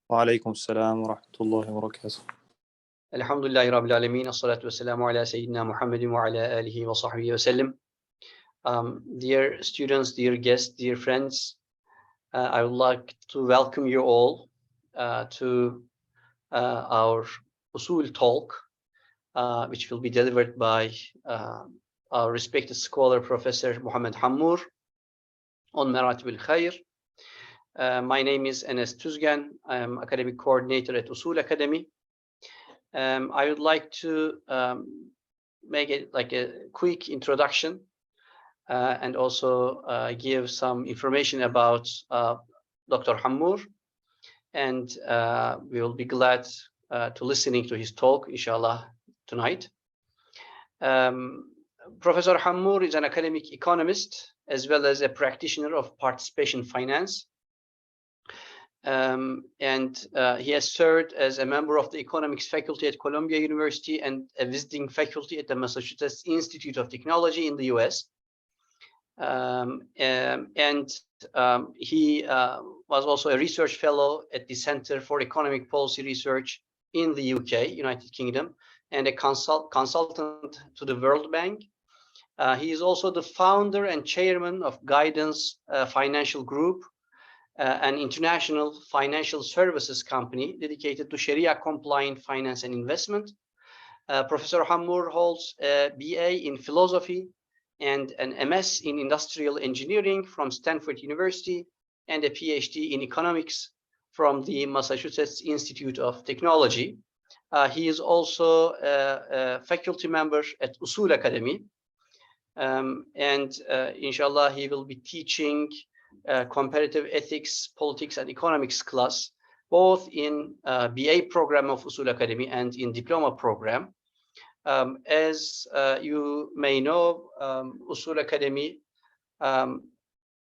وعليكم السلام ورحمة الله وبركاته. Alhamdulillahi Rabbil Alameen, as-salatu was-salamu ala Sayyidina Muhammadin wa ala alihi wa sahbihi wa sallam. Dear students, dear guests, dear friends, I would like to welcome you all to our Usul talk, which will be delivered by our respected scholar, Professor Mohamad Hammour, on Maratib al-Khayr. My name is Enes Tuzgan. I am academic coordinator at Usul Academy. I would like to make it like a quick introduction and also give some information about Dr. Hammour, and we will be glad to listening to his talk, inshallah, tonight. Professor Hammour is an academic economist as well as a practitioner of participation finance. He has served as a member of the economics faculty at Columbia University and a visiting faculty at the Massachusetts Institute of Technology in the US. He was also a research fellow at the Center for Economic Policy Research in the UK, United Kingdom, and a consultant to the World Bank. He is also the founder and chairman of Guidance Financial Group, an international financial services company dedicated to Shariah-compliant finance and investment. Professor Hammour holds a BA in philosophy and an MS in industrial engineering from Stanford University and a Ph.D. in economics from the Massachusetts Institute of Technology. He is also a faculty member at Usul Academy. Inshallah, he will be teaching comparative ethics, politics, and economics class, both in BA program of Usul Academy and in diploma program. As you may know, Usul Academy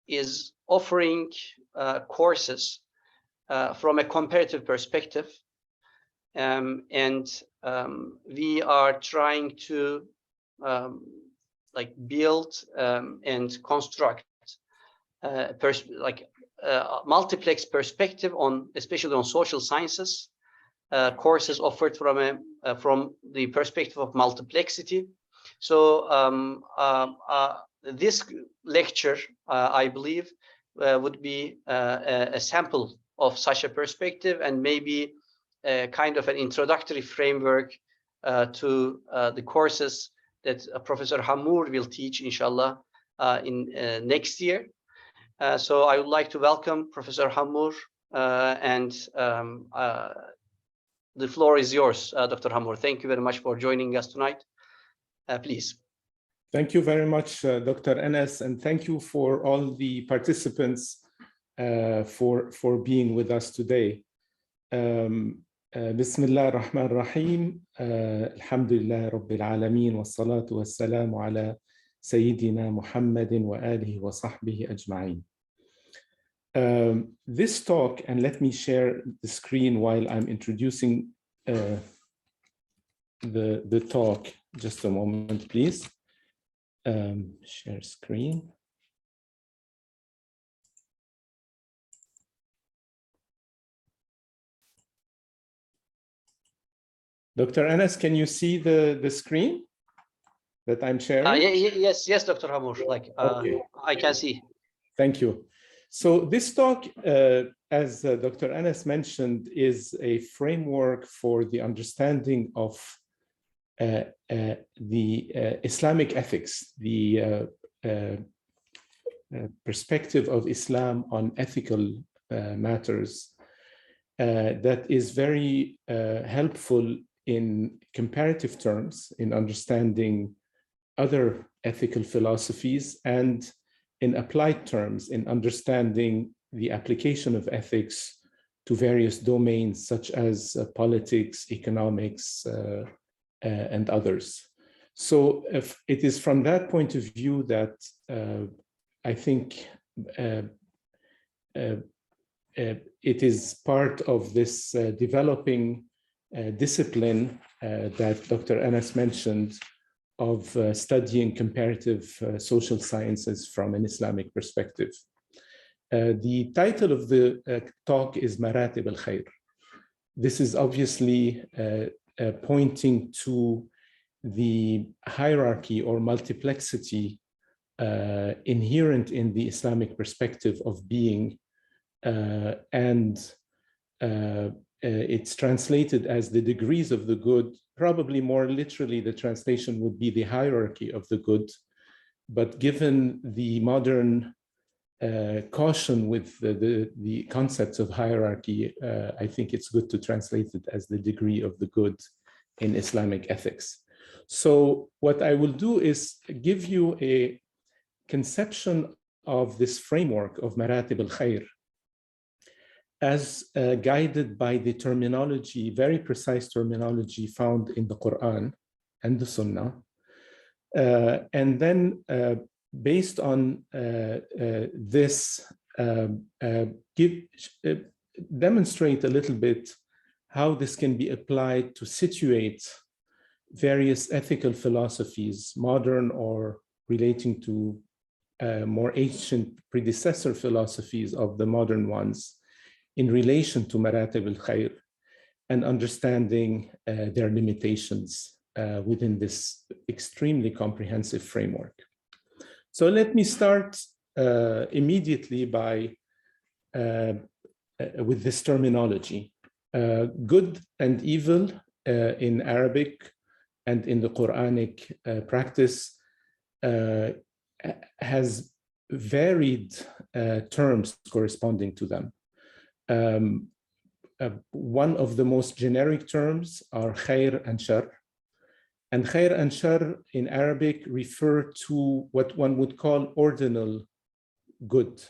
is offering courses from a comparative perspective, we are trying to build and construct multiplex perspective on, especially on social sciences, courses offered from the perspective of multiplexity. So this lecture, I believe, would be a sample of such a perspective and maybe a kind of an introductory framework to the courses that Professor Hammour will teach, inshallah, in next year. So I would like to welcome Professor Hammour, and the floor is yours, Dr. Hammour. Thank you very much for joining us tonight. Please. Thank you very much, Dr. Enes, and thank you for all the participants for being with us today. Bismillah ar-Rahman ar-Rahim. Alhamdulillah Rabbil Alameen wa salatu wa salamu ala Sayyidina Muhammadin wa alihi wa sahbihi ajma'in. This talk, and let me share the screen while I'm introducing the talk. Just a moment, please. Share screen. Dr. Enes, can you see the screen that I'm sharing? Yes, Dr. Hammour. Okay. I can see. Thank you. So this talk, as Dr. Enes mentioned, is a framework for the understanding of the Islamic ethics, the perspective of Islam on ethical matters that is very helpful in comparative terms in understanding other ethical philosophies, and in applied terms in understanding the application of ethics to various domains such as politics, economics, and others. So if it is from that point of view that I think it is part of this developing discipline that Dr. Enes mentioned of studying comparative social sciences from an Islamic perspective. The title of the talk is Maratib al-Khayr, This is obviously pointing to the hierarchy or multiplexity inherent in the Islamic perspective of being, and it's translated as the degrees of the good. Probably more literally, the translation would be the hierarchy of the good. But given the modern caution with the concepts of hierarchy, I think it's good to translate it as the degree of the good in Islamic ethics. So what I will do is give you a conception of this framework of Maratib al-Khayr as guided by the terminology, very precise terminology found in the Quran and the Sunnah. And then based on this, demonstrate a little bit how this can be applied to situate various ethical philosophies, modern or relating to more ancient predecessor philosophies of the modern ones, in relation to Maratib al-Khayr, and understanding their limitations within this extremely comprehensive framework. So let me start immediately by with this terminology. Good and evil in Arabic and in the Quranic practice has varied terms corresponding to them. One of the most generic terms are khayr and shar. And khayr and shar in Arabic refer to what one would call ordinal good,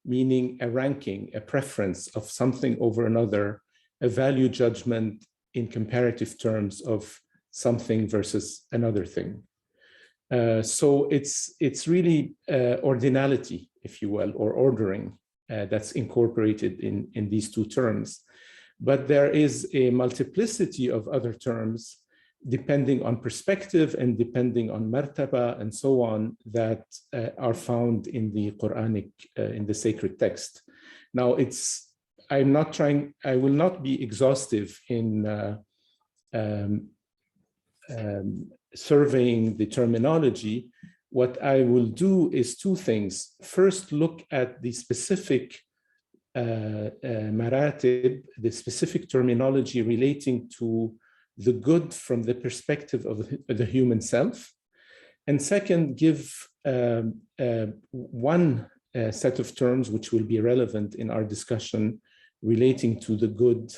meaning a ranking, a preference of something over another, a value judgment in comparative terms of something versus another thing. So it's really ordinality, if you will, or ordering that's incorporated in these two terms. But there is a multiplicity of other terms depending on perspective and depending on martaba and so on that are found in the Quranic, in the sacred text. Now I will not be exhaustive in surveying the terminology. What I will do is two things. First, look at the specific maratib, the specific terminology relating to the good from the perspective of the human self. And second, give one set of terms which will be relevant in our discussion relating to the good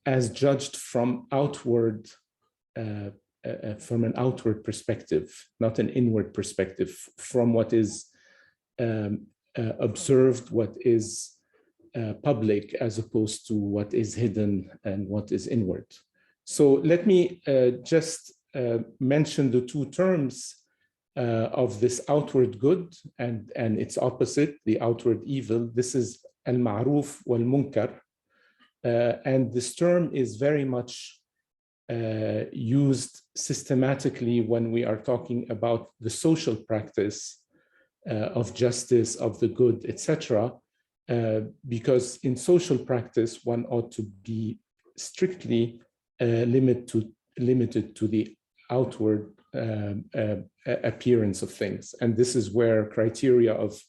as judged from outward, from an outward perspective, not an inward perspective, from what is observed, what is public, as opposed to what is hidden and what is inward. So let me just mention the two terms of this outward good and its opposite, the outward evil. This is al-ma'ruf wal-munkar. And this term is very much used systematically when we are talking about the social practice of justice, of the good, etc. Because in social practice, one ought to be strictly limited to the outward appearance of things. And this is where criteria of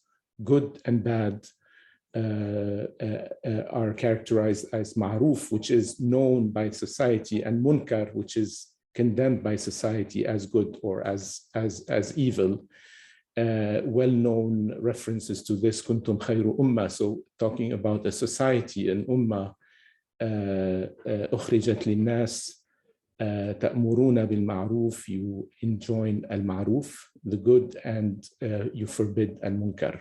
good and bad are characterized as ma'ruf, which is known by society, and munkar, which is condemned by society as good or as evil. Well-known references to this, kuntum khayru ummah, so talking about a society, an ummah, ukhrijat linnas, ta'muruna bil ma'ruf, you enjoin al-ma'ruf, the good, and you forbid al-munkar.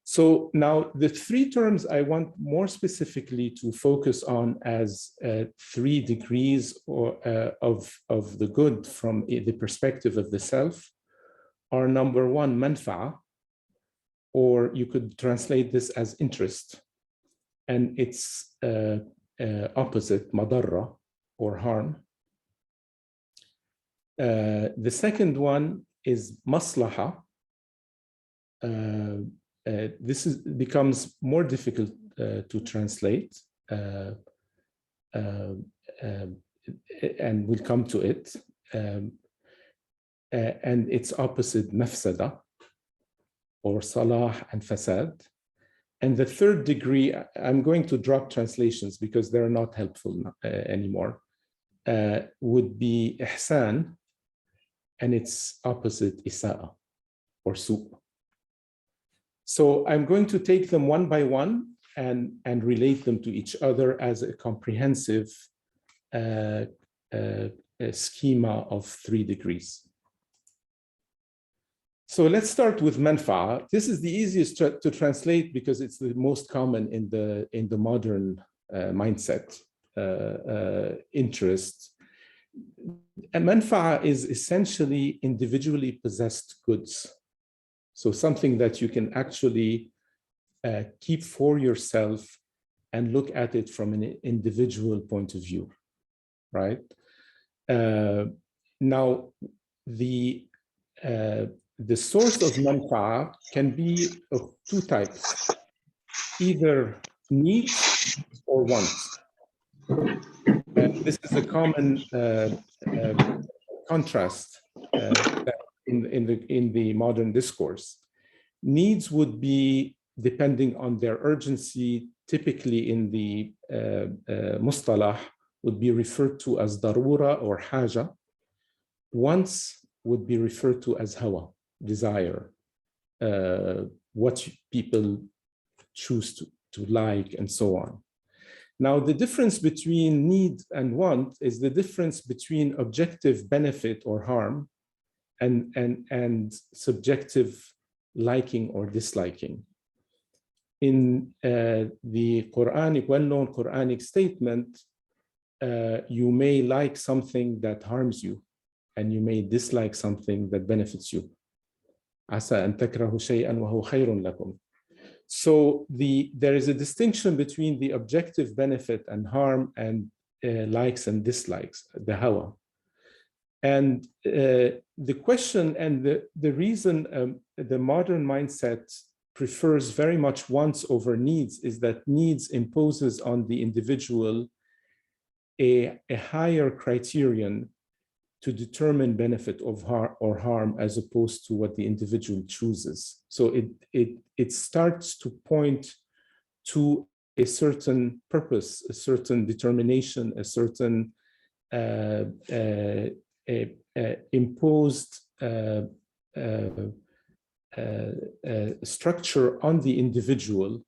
So now the three terms I want more specifically to focus on as 3 degrees of the good from the perspective of the self are: number 1, manfa'a, or you could translate this as interest, and its opposite, madarra, or harm. The second one is maṣlaḥa. This becomes more difficult to translate, and we'll come to it. And its opposite, mafsada, or salah and fasad. And the third degree, I'm going to drop translations because they're not helpful anymore, would be iḥsān, and its opposite, isā'a, or su'. So I'm going to take them one by one and relate them to each other as a comprehensive schema of 3 degrees. So let's start with manfa'a. This is the easiest to translate because it's the most common in the modern mindset interest. And manfa'a is essentially individually possessed goods. So something that you can actually keep for yourself and look at it from an individual point of view, right? Now, the source of manfa'a can be of 2 types, either needs or wants. This is a common contrast in the modern discourse. Needs would be, depending on their urgency, typically in the mustalah, would be referred to as darura or haja. Wants would be referred to as hawa, desire, what people choose to like, and so on. Now, the difference between need and want is the difference between objective benefit or harm and subjective liking or disliking. In the Quranic, well-known Quranic statement, you may like something that harms you, and you may dislike something that benefits you. عَسَىٰ أَن تَكْرَهُ شَيْئًا وَهُوَ خَيْرٌ لَكُمْ. So there is a distinction between the objective benefit and harm and likes and dislikes, the hawa. And the question and the reason the modern mindset prefers very much wants over needs is that needs imposes on the individual a higher criterion to determine benefit of or harm as opposed to what the individual chooses. So it starts to point to a certain purpose, a certain determination, a certain imposed structure on the individual.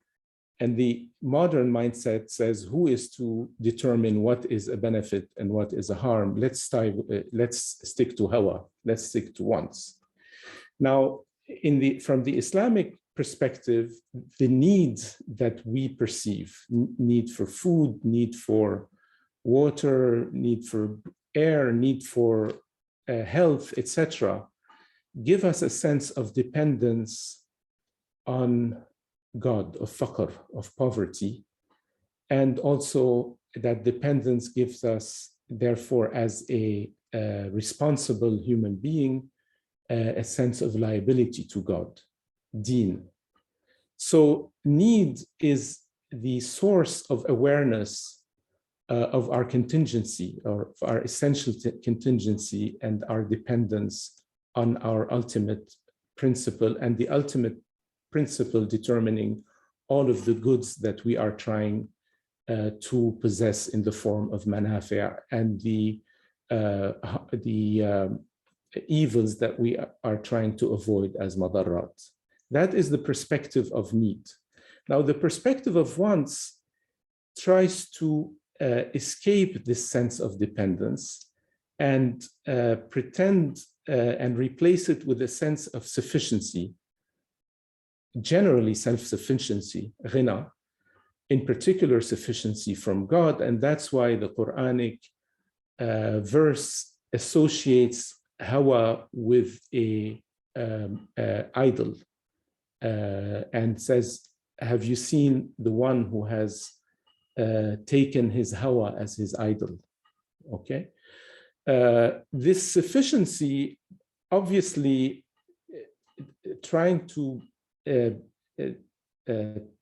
And the modern mindset says, who is to determine what is a benefit and what is a harm? Let's stick to hawa, let's stick to wants. Now, from the Islamic perspective, the needs that we perceive, need for food, need for water, need for air, need for health, etc., give us a sense of dependence on God, of faqr, of poverty. And also that dependence gives us, therefore, as a responsible human being, a sense of liability to God, deen. So need is the source of awareness of our contingency, or of our essential contingency, and our dependence on our ultimate principle, and the ultimate principle determining all of the goods that we are trying to possess in the form of manfa'a, and the evils that we are trying to avoid as madarrat. That is the perspective of need. Now, the perspective of wants tries to escape this sense of dependence and pretend and replace it with a sense of sufficiency, generally self-sufficiency, ghina, in particular sufficiency from God. And that's why the Quranic verse associates hawa with a idol and says, have you seen the one who has taken his hawa as his idol? Okay. This sufficiency, obviously, trying to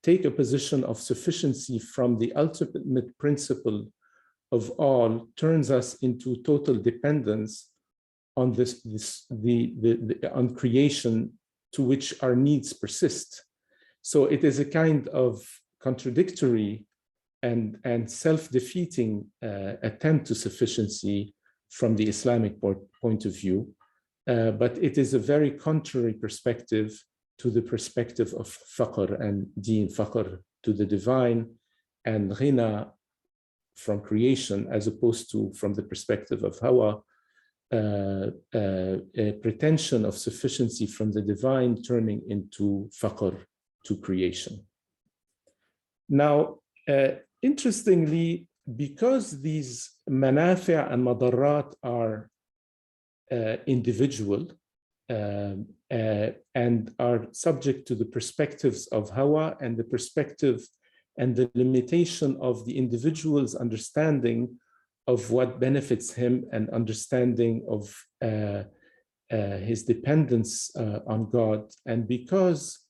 take a position of sufficiency from the ultimate principle of all turns us into total dependence on on creation to which our needs persist. So it is a kind of contradictory and self-defeating attempt to sufficiency from the Islamic point of view, but it is a very contrary perspective to the perspective of faqr and deen, faqr to the divine and ghina from creation, as opposed to from the perspective of hawa, a pretension of sufficiency from the divine turning into faqr to creation. Now, interestingly, because these manfa'a and madarrat are individual and are subject to the perspectives of hawa and the perspective and the limitation of the individual's understanding of what benefits him and understanding of his dependence on God, and because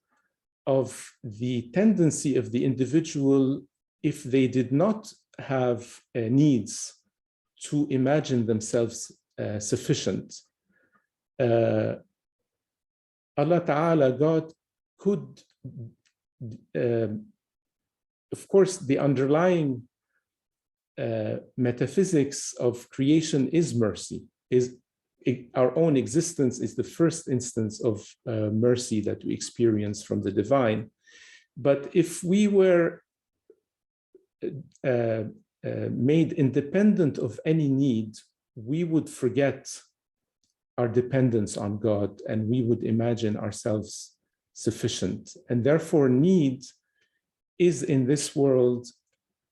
of the tendency of the individual, if they did not have needs, to imagine themselves sufficient. Allah Ta'ala, God, could, of course, the underlying metaphysics of creation is mercy. Our own existence is the first instance of mercy that we experience from the divine. But if we were made independent of any need, we would forget our dependence on God and we would imagine ourselves sufficient. And therefore, need is in this world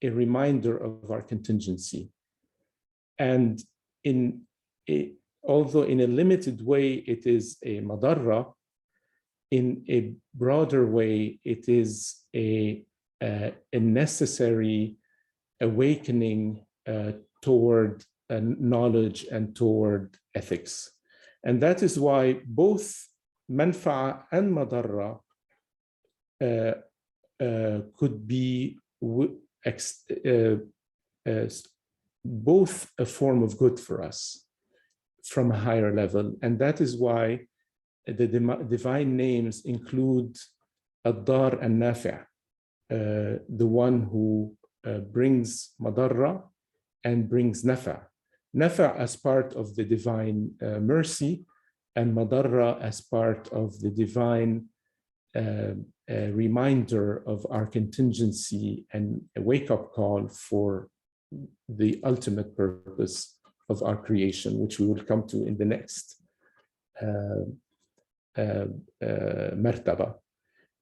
a reminder of our contingency. And although in a limited way it is a madarra, in a broader way it is a necessary awakening toward knowledge and toward ethics. And that is why both manfa'a and madarra could be both a form of good for us from a higher level. And that is why the divine names include ad-dar and nafi', the one who brings madarra and brings nafa'. Nafa' as part of the divine mercy, and madarra as part of the divine reminder of our contingency and a wake-up call for the ultimate purpose of our creation, which we will come to in the next martaba.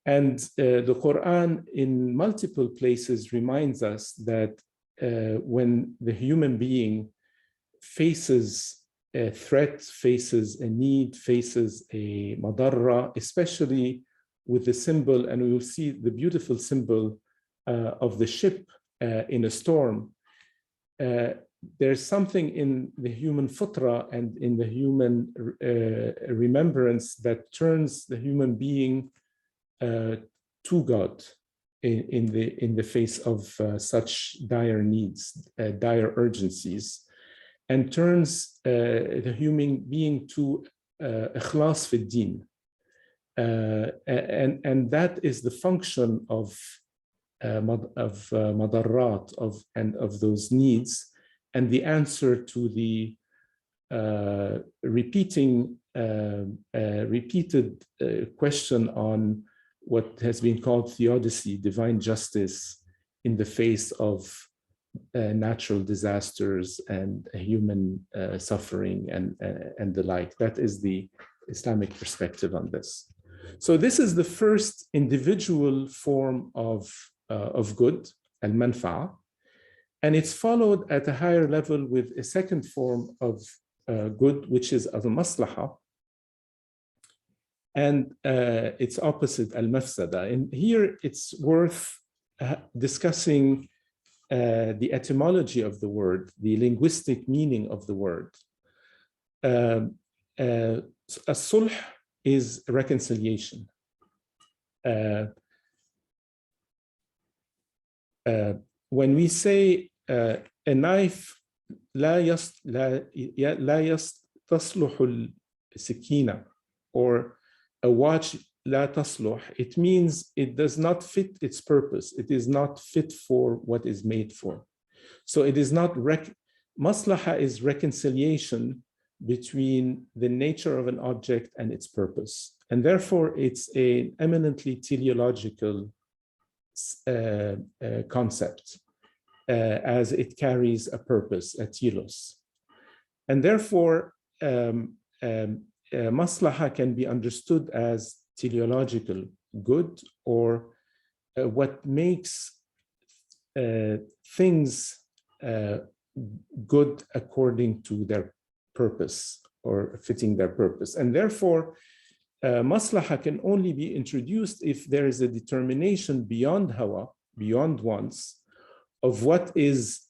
And the Quran in multiple places reminds us that when the human being faces a threat, faces a need, faces a madarra, especially with the symbol, and we will see the beautiful symbol of the ship in a storm, there's something in the human fitrah and in the human remembrance that turns the human being to God in the face of such dire needs, dire urgencies, and turns the human being to ikhlas fi din. And that is the function of madarrat, and of those needs, and the answer to the repeated question on what has been called theodicy, divine justice, in the face of natural disasters and human suffering and the like. That is the Islamic perspective on this. So this is the first individual form of good, al-manfa'a, and it's followed at a higher level with a second form of good, which is al-maṣlaḥa, and its opposite, al-mafsada. And here it's worth discussing the etymology of the word, the linguistic meaning of the word. As-sulh is reconciliation. when we say a knife لا تصلح السكينة, or a watch لا تصلح, it means it does not fit its purpose. It is not fit for what is made for. So it is not, maṣlaḥa is reconciliation between the nature of an object and its purpose. And therefore it's an eminently teleological concept, as it carries a purpose, a telos. And therefore, maṣlaḥa can be understood as teleological good, or what makes things good according to their purpose or fitting their purpose. And therefore, maṣlaḥa can only be introduced if there is a determination beyond hawa, beyond wants, of what is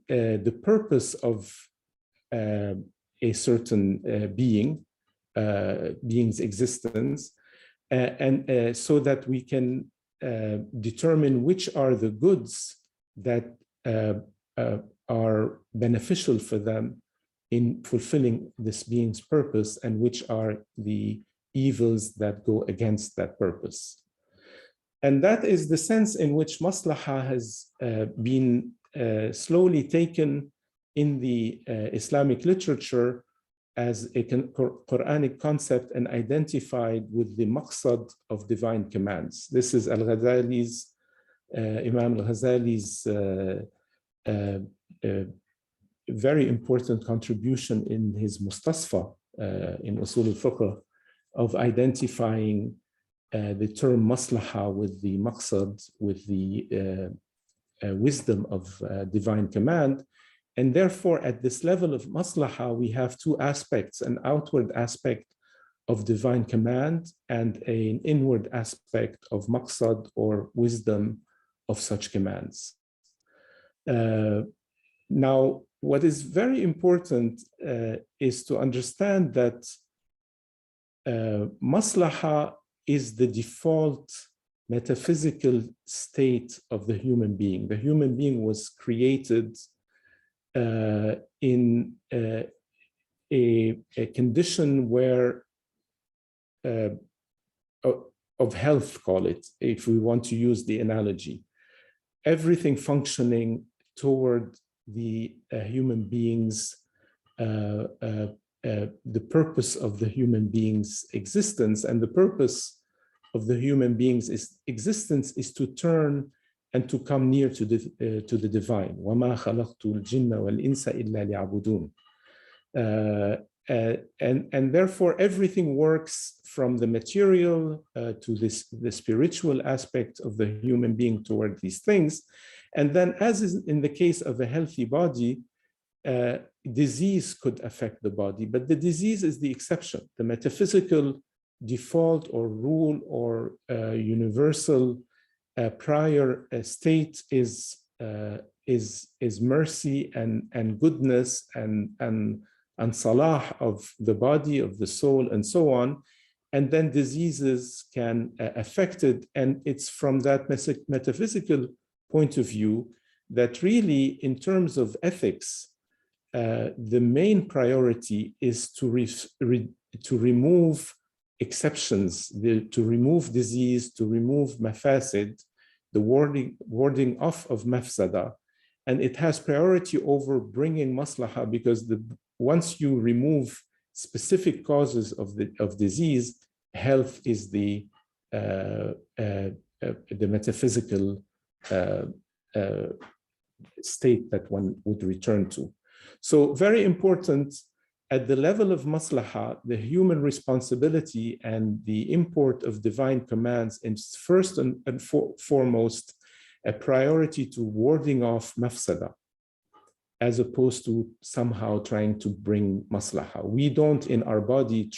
the purpose of a certain being's existence, and so that we can determine which are the goods that are beneficial for them in fulfilling this being's purpose, and which are the evils that go against that purpose. And that is the sense in which maṣlaḥa has been slowly taken in the Islamic literature as a Quranic concept and identified with the maqsad of divine commands. This is al-Ghazali's, Imam al-Ghazali's very important contribution in his Mustasfa in Usul al-Fiqh, of identifying the term maṣlaḥa with the maqsad, with the wisdom of divine command. And therefore, at this level of maṣlaḥa, we have two aspects: an outward aspect of divine command and an inward aspect of maqsad, or wisdom of such commands. Now, what is very important is to understand that maṣlaḥa is the default metaphysical state of the human being. The human being was created in a condition where of health, call it, if we want to use the analogy. Everything functioning toward the human being's, the purpose of the human being's existence. And the purpose of the human being's existence is to turn and to come near to the divine. وَمَا خَلَقْتُ الْجِنَّ وَالْإِنسَ إِلَّا لِيَعْبُدُونَ. And therefore, everything works from the material to the spiritual aspect of the human being toward these things. And then, as is in the case of a healthy body, disease could affect the body, but the disease is the exception. The metaphysical default or rule or universal prior state is mercy and goodness and salah of the body, of the soul, and so on. And then diseases can affect it. And it's from that metaphysical point of view that really, in terms of ethics, the main priority is to remove exceptions, to remove disease, to remove mafasid, the warding off of mafsada. And it has priority over bringing maṣlaḥa, because once you remove specific causes of disease, health is the metaphysical state that one would return to. So very important at the level of maṣlaḥa, the human responsibility and the import of divine commands is first and foremost a priority to warding off mafsada, as opposed to somehow trying to bring maṣlaḥa. We don't in our body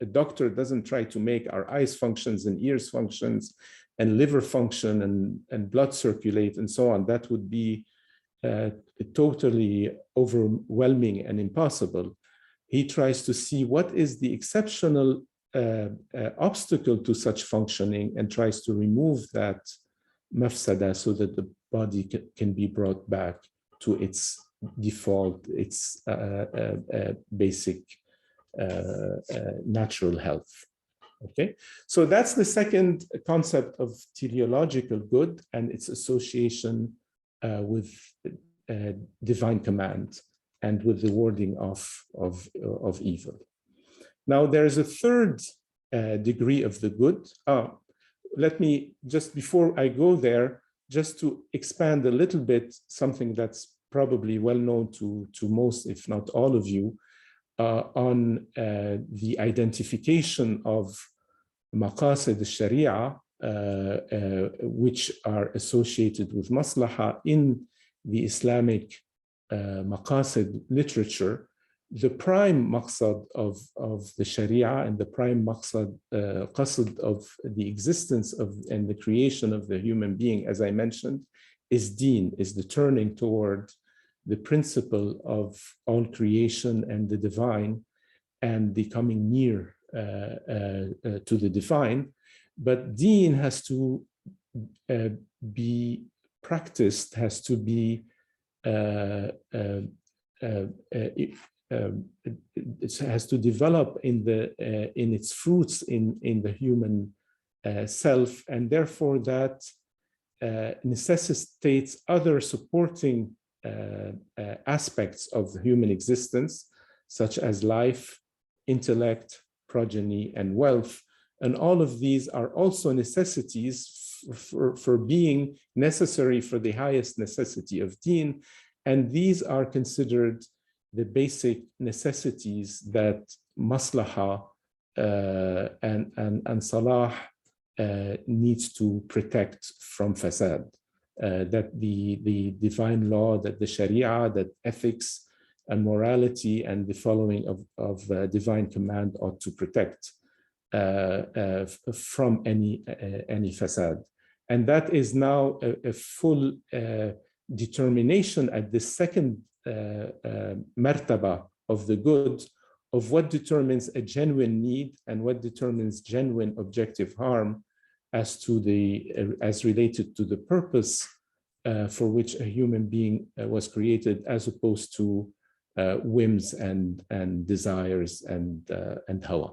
a doctor doesn't try to make our eyes functions and ears functions and liver function and blood circulate and so on. That would be totally overwhelming and impossible. He tries to see what is the exceptional obstacle to such functioning and tries to remove that mafsada so that body can be brought back to its default, its basic natural health. Okay, so that's the second concept of teleological good and its association with divine command and with the warding of evil. Now, there is a third degree of the good. Let me, just before I go there, just to expand a little bit, something that's probably well known to most, if not all of you, on the identification of maqasid al-Sharia, which are associated with maṣlaḥa in the Islamic maqasid literature. The prime maqsad of the Sharia and the prime qasd of the existence of and the creation of the human being, as I mentioned, is deen, is the turning toward the principle of all creation and the divine and the coming near to the divine. But deen has to be practiced, has to be it has to develop in its fruits in the human self, and therefore that necessitates other supporting aspects of the human existence, such as life, intellect, progeny, and wealth. And all of these are also necessities for being necessary for the highest necessity of deen, and these are considered the basic necessities that maṣlaḥa and salah needs to protect from fasad, that the divine law, that the Sharia, that ethics and morality and the following of divine command ought to protect from any fasad. And that is now a full determination at the second martaba of the good, of what determines a genuine need and what determines genuine objective harm as related to the purpose for which a human being was created, as opposed to whims and desires and hawa.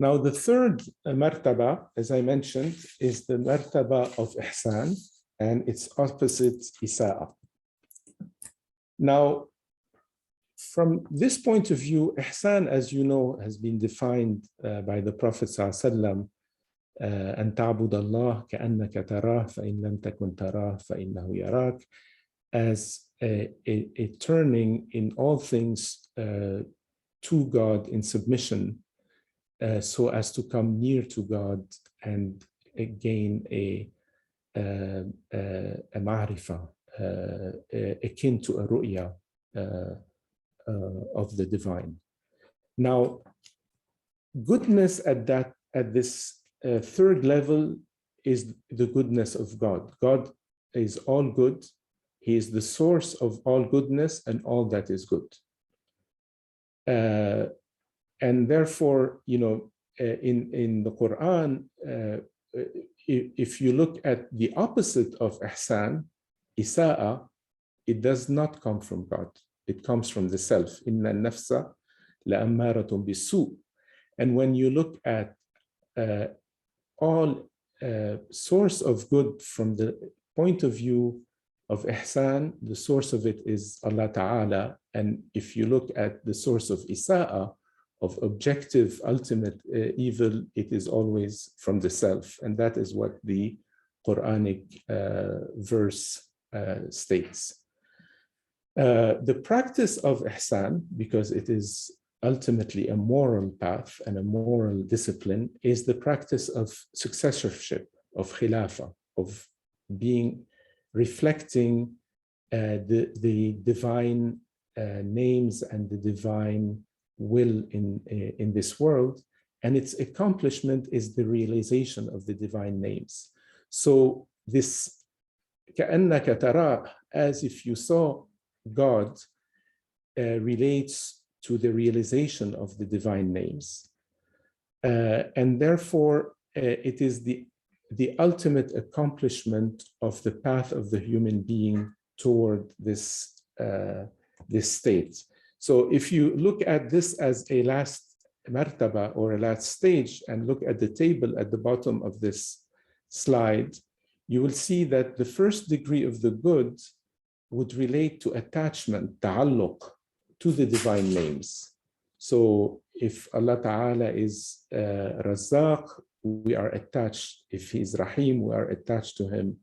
Now, the third martaba, as I mentioned, is the martaba of iḥsān and its opposite isā'a. Now, from this point of view, iḥsān, as you know, has been defined by the Prophet ﷺ, أن تعبد الله كأنك تراه فإن لم تكن تراه فإنه يراك, as a turning in all things to God in submission, so as to come near to God and gain a ma'rifah, akin to a ru'ya of the divine. Now, goodness at this third level is the goodness of God. God is all good. He is the source of all goodness and all that is good. And therefore, you know, in the Quran, if you look at the opposite of iḥsān, isā'a, it does not come from God. It comes from the self. Inna an-nafsa la'ammaratun bis-sū'. And when you look at all source of good from the point of view of iḥsān, the source of it is Allah Ta'ala. And if you look at the source of isā'a, of objective ultimate evil, it is always from the self. And that is what the Quranic verse states. The practice of iḥsān, because it is ultimately a moral path and a moral discipline, is the practice of successorship, of khilafah, of reflecting the divine names and the divine will in this world, and its accomplishment is the realization of the divine names. So this كأنك تراه, as if you saw God, relates to the realization of the divine names, and therefore it is the the ultimate accomplishment of the path of the human being toward this state. So if you look at this as a last martaba or a last stage and look at the table at the bottom of this slide, you will see that the first degree of the good would relate to attachment, ta'alluq, to the divine names. So if Allah Ta'ala is Razzaq, we are attached. If He is Rahim, we are attached to Him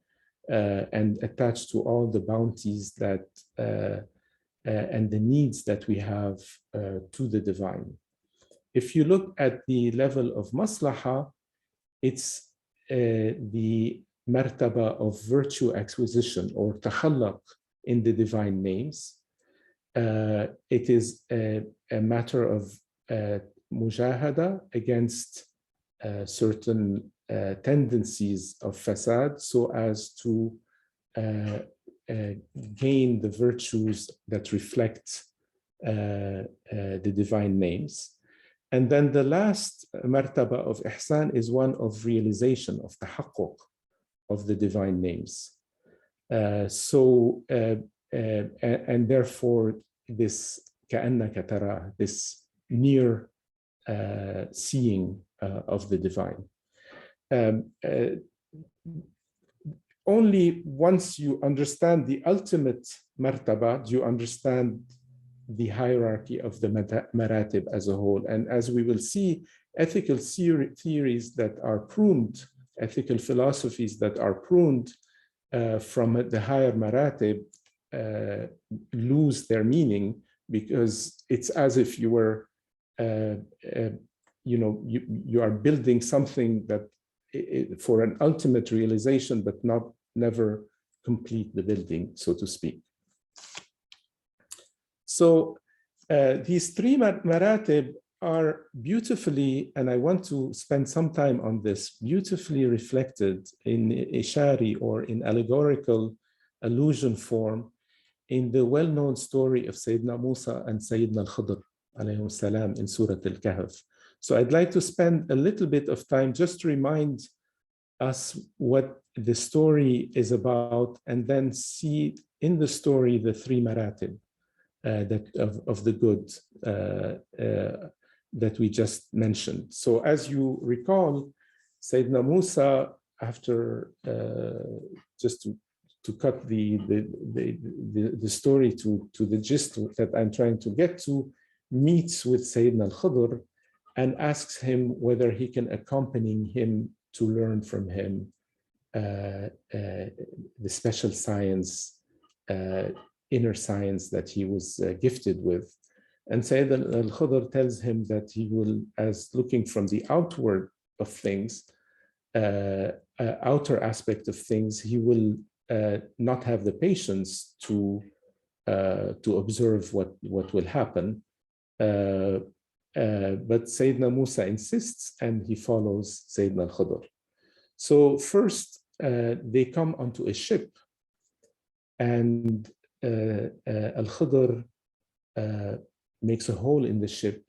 and attached to all the bounties that and the needs that we have to the divine. If you look at the level of maṣlaḥa, it's the martaba of virtue acquisition or takhallaq in the divine names. It is a matter of mujahada against certain tendencies of fasad so as to gain the virtues that reflect the divine names. And then the last martaba of iḥsān is one of realization, of tahaqquq of the divine names. And therefore this كأنك ترى, this near seeing of the divine. Only once you understand the ultimate martaba do you understand the hierarchy of the maratib as a whole. And as we will see, ethical theories that are pruned, ethical philosophies that are pruned from the higher maratib lose their meaning, because it's as if you were, you are building something that for an ultimate realization, but never complete the building, so to speak. So these three maratib are beautifully, and I want to spend some time on this, beautifully reflected in ishari or in allegorical allusion form in the well-known story of Sayyidina Mūsā and Sayyidina al-Khiḍr alayhim salam in Surah Al-Kahf. So I'd like to spend a little bit of time just to remind us what the story is about, and then see in the story the three maratib of the good that we just mentioned. So as you recall, Sayyidina Mūsā, after just to cut the story to the gist that I'm trying to get to, meets with Sayyidina al-Khiḍr and asks him whether he can accompany him to learn from him the special science, inner science that he was gifted with. And Sayyidina al-Khiḍr tells him that he will, as looking from the outward of things, outer aspect of things, he will not have the patience to observe what will happen. But Sayyidina Mūsā insists, and he follows Sayyidina al-Khiḍr. So first, they come onto a ship, and al-Khiḍr makes a hole in the ship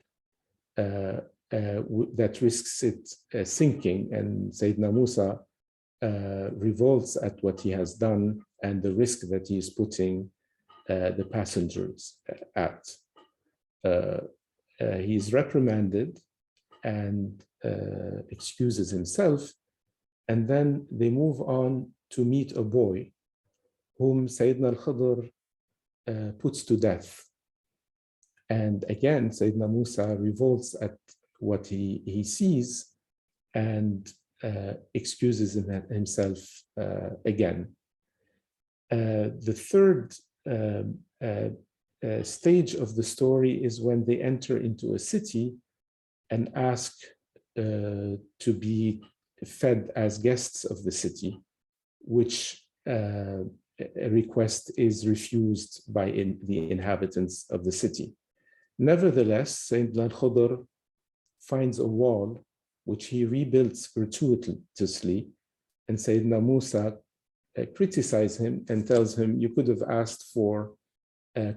that risks it sinking, and Sayyidina Mūsā revolts at what he has done and the risk that he is putting the passengers at. He is reprimanded and excuses himself, and then they move on to meet a boy whom Sayyidina al-Khiḍr puts to death. And again, Sayyidina Mūsā revolts at what he sees and excuses himself again. The third stage of the story is when they enter into a city and ask to be fed as guests of the city, which a request is refused by the inhabitants of the city. Nevertheless, Sayyidina al-Khiḍr finds a wall which he rebuilds gratuitously, and Sayyidina Mūsā criticizes him and tells him, you could have asked for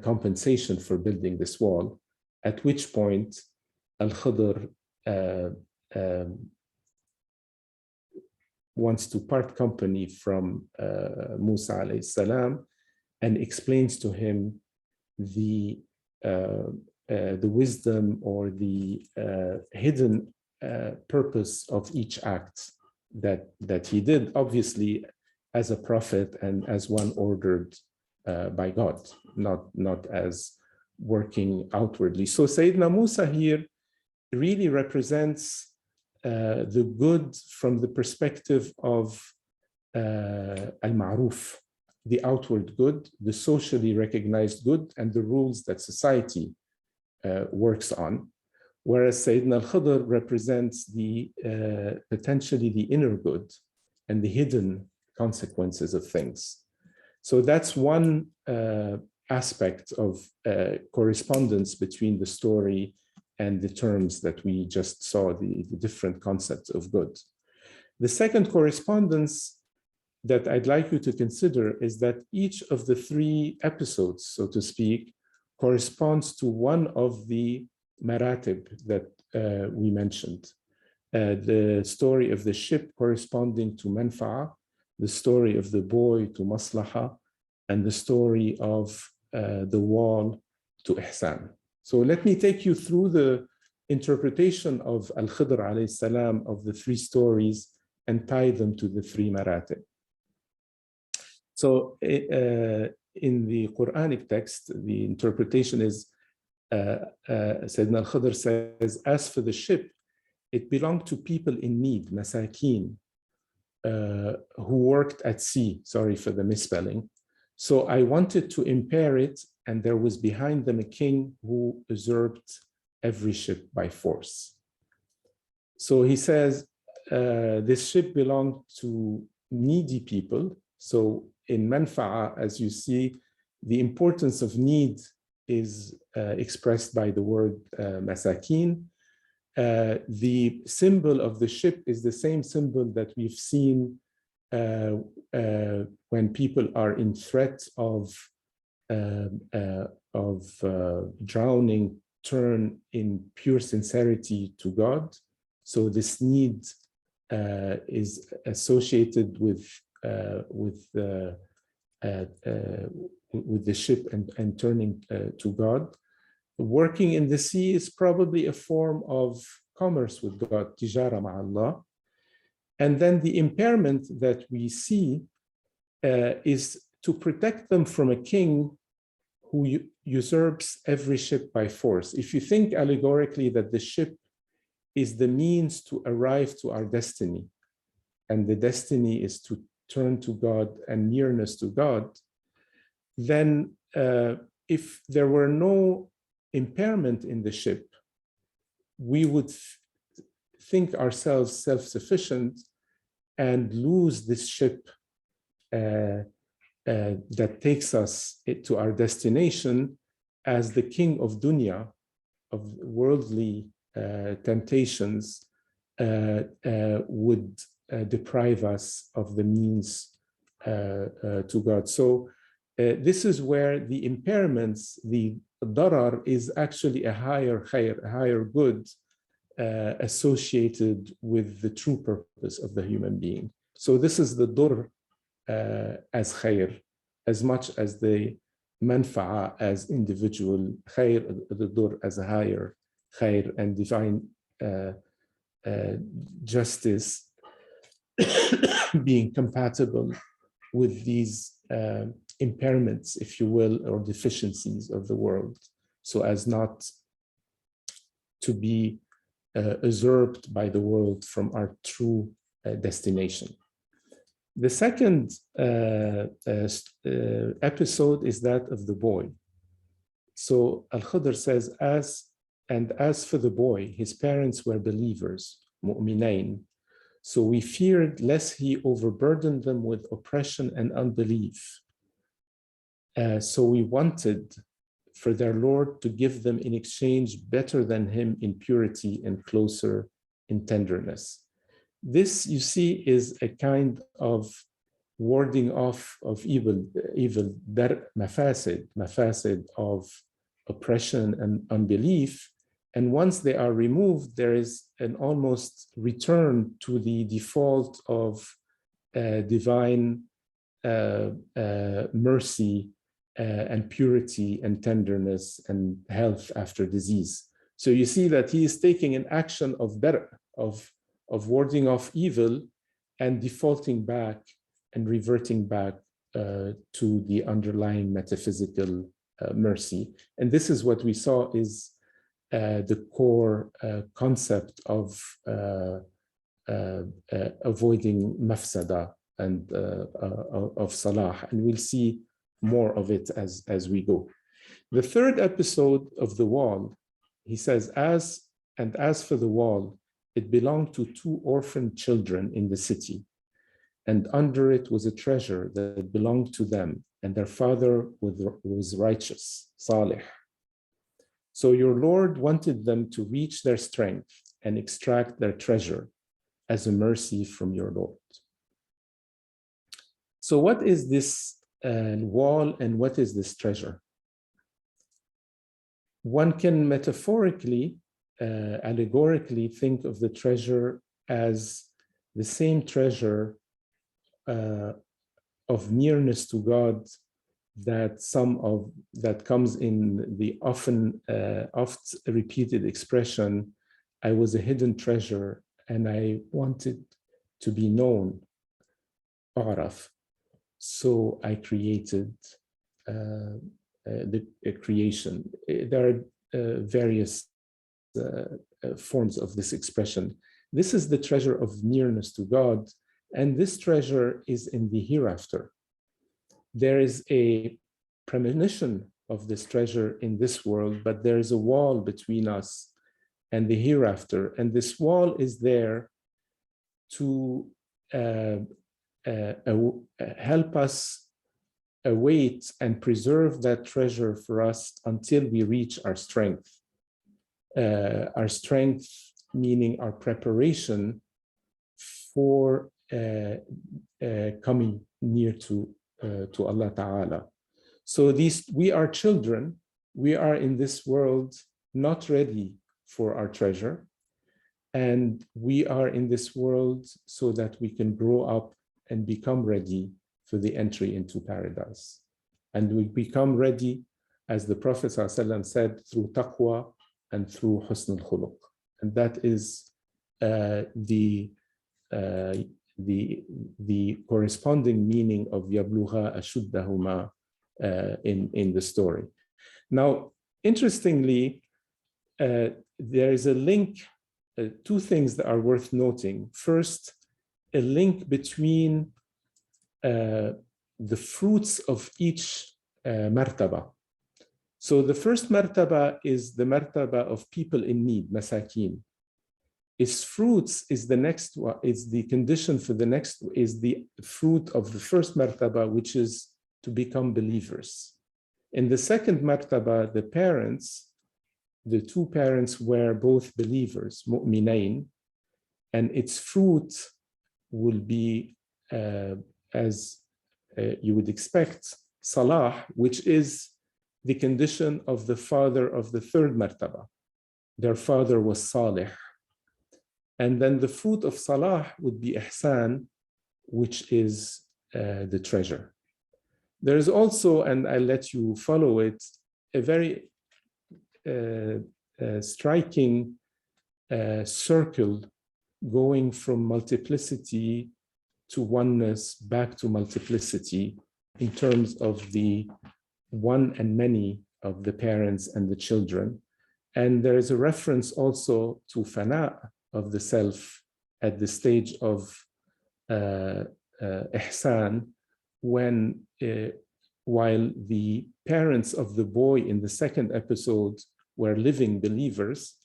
compensation for building this wall, at which point al-Khiḍr wants to part company from Mūsā alayhi salam and explains to him the wisdom or the hidden purpose of each act that he did, obviously as a prophet and as one ordered by God, not as working outwardly. So Sayyidina Mūsā here really represents the good from the perspective of al-ma'ruf, the outward good, the socially recognized good, and the rules that society works on. Whereas Sayyidina al-Khiḍr represents the potentially the inner good and the hidden consequences of things. So that's one aspect of correspondence between the story and the terms that we just saw, the different concepts of good. The second correspondence that I'd like you to consider is that each of the three episodes, so to speak, corresponds to one of the maratib that we mentioned. The story of the ship corresponding to manfa'a, the story of the boy to maṣlaḥa, and the story of the wall to iḥsān. So let me take you through the interpretation of al-Khiḍr alayhi salam of the three stories and tie them to the three maratib. So in the Quranic text, the interpretation is Sayyidina al-Khiḍr says, as for the ship, it belonged to people in need, masākīn, who worked at sea. Sorry for the misspelling. So I wanted to impair it, and there was behind them a king who usurped every ship by force. So he says, this ship belonged to needy people. So in manfa'a, as you see, the importance of need is expressed by the word masākīn. The symbol of the ship is the same symbol that we've seen when people are in threat of drowning, turn in pure sincerity to God. So this need is associated with the ship and turning to God. Working in the sea is probably a form of commerce with God, tijara ma'allah. And then the impairment that we see is to protect them from a king who usurps every ship by force. If you think allegorically that the ship is the means to arrive to our destiny, and the destiny is to turn to God and nearness to God, then if there were no impairment in the ship, we would think ourselves self-sufficient and lose this ship that takes us to our destination as the king of dunya, of worldly temptations, would deprive us of the means to God. So this is where the impairments, the darar, is actually a higher khayr, a higher good associated with the true purpose of the human being. So this is the dur as khayr, as much as the manfa'a as individual khayr, the dur as a higher khayr, and divine justice being compatible with these impairments, if you will, or deficiencies of the world, so as not to be usurped by the world from our true destination. The second episode is that of the boy. So al-Khiḍr says, as for the boy, his parents were believers, mu'minain. So we feared lest he overburdened them with oppression and unbelief. So we wanted for their Lord to give them in exchange better than him in purity and closer in tenderness. This, you see, is a kind of warding off of evil, mafasid of oppression and unbelief. And once they are removed, there is an almost return to the default of divine mercy and purity and tenderness and health after disease. So you see that he is taking an action of better, of warding off evil and defaulting back and reverting back to the underlying metaphysical mercy. And this is what we saw is the core concept of avoiding mafsada and of salah. And we'll see more of it as we go. The third episode of the wall, he says, as for the wall, it belonged to two orphan children in the city, and under it was a treasure that belonged to them, and their father was righteous, salih. So your Lord wanted them to reach their strength and extract their treasure as a mercy from your Lord. So what is this wall and what is this treasure? One can metaphorically, allegorically think of the treasure as the same treasure of nearness to God that comes in the oft repeated expression, I was a hidden treasure and I wanted to be known, أعرف. So I created the creation. There are various forms of this expression. This is the treasure of nearness to God, and this treasure is in the hereafter. There is a premonition of this treasure in this world, but there is a wall between us and the hereafter, and this wall is there to help us await and preserve that treasure for us until we reach our strength. Our strength meaning our preparation for coming near to Allah Ta'ala. So we are children, we are in this world not ready for our treasure, and we are in this world so that we can grow up and become ready for the entry into paradise. And we become ready, as the Prophet ﷺ said, through taqwa and through husn al-khuluq. And that is the corresponding meaning of yabluha ashuddahuma in the story. Now, interestingly, there is a link, two things that are worth noting. First, a link between the fruits of each martaba. So the first martaba is the martaba of people in need, masakin. Its fruits is the next one, is the condition for the next, is the fruit of the first martaba, which is to become believers. In the second martaba, the parents, the two parents were both believers, mu'minain, and its fruit will be, as you would expect, salah, which is the condition of the father of the third martaba. Their father was salih. And then the fruit of salah would be iḥsān, which is the treasure. There is also, and I'll let you follow it, a very striking circle going from multiplicity to oneness back to multiplicity in terms of the one and many of the parents and the children. And there is a reference also to fana of the self at the stage of iḥsān, when while the parents of the boy in the second episode were living believers,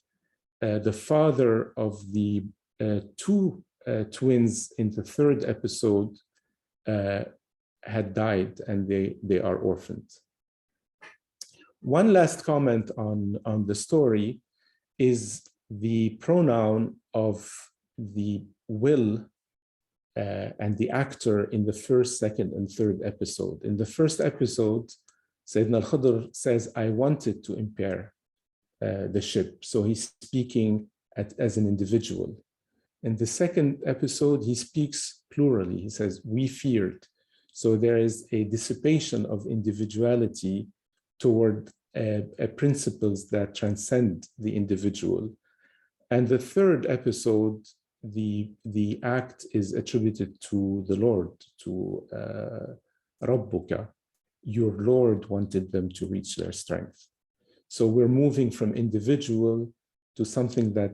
the father of the two twins in the third episode had died, and they are orphaned. One last comment on the story is the pronoun of the will and the actor in the first, second, and third episode. In the first episode, Sayyidina al-Khiḍr says, I wanted to impair the ship. So he's speaking as an individual. In the second episode, he speaks plurally. He says, we feared. So there is a dissipation of individuality toward principles that transcend the individual. And the third episode, the act is attributed to the Lord, to Rabbuka. Your Lord wanted them to reach their strength. So we're moving from individual to something that,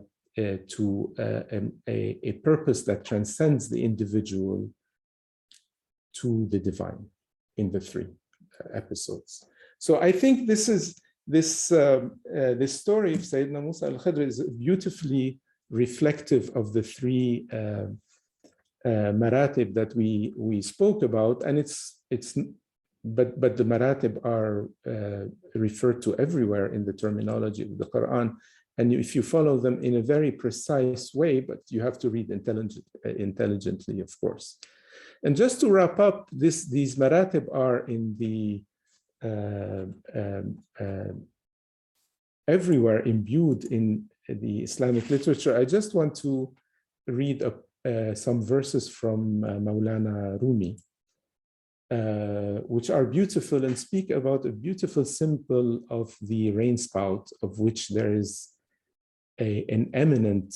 to a purpose that transcends the individual to the divine in the three episodes. So I think this is this story of Sayyidina Mūsā al-Khiḍr is beautifully reflective of the three maratib that we spoke about, and but the maratib are referred to everywhere in the terminology of the Quran, and if you follow them in a very precise way, but you have to read intelligently, of course. And just to wrap up, these maratib are in the everywhere imbued in the Islamic literature. I just want to read some verses from Maulana Rumi, which are beautiful and speak about a beautiful symbol of the rain spout, of which there is an eminent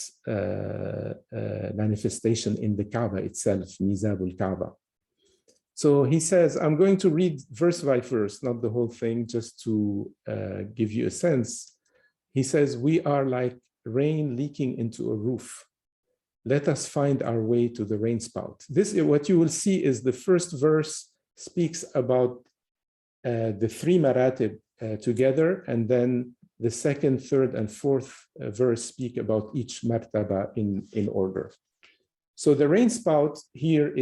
manifestation in the Kaaba itself, Mizabul Kaaba. So he says, I'm going to read verse by verse, not the whole thing, just to give you a sense. He says, we are like rain leaking into a roof. Let us find our way to the rain spout. This is what you will see is the first verse speaks about the three maratib together, and then the second, third, and fourth verse speak about each martaba in order. So the rain spout here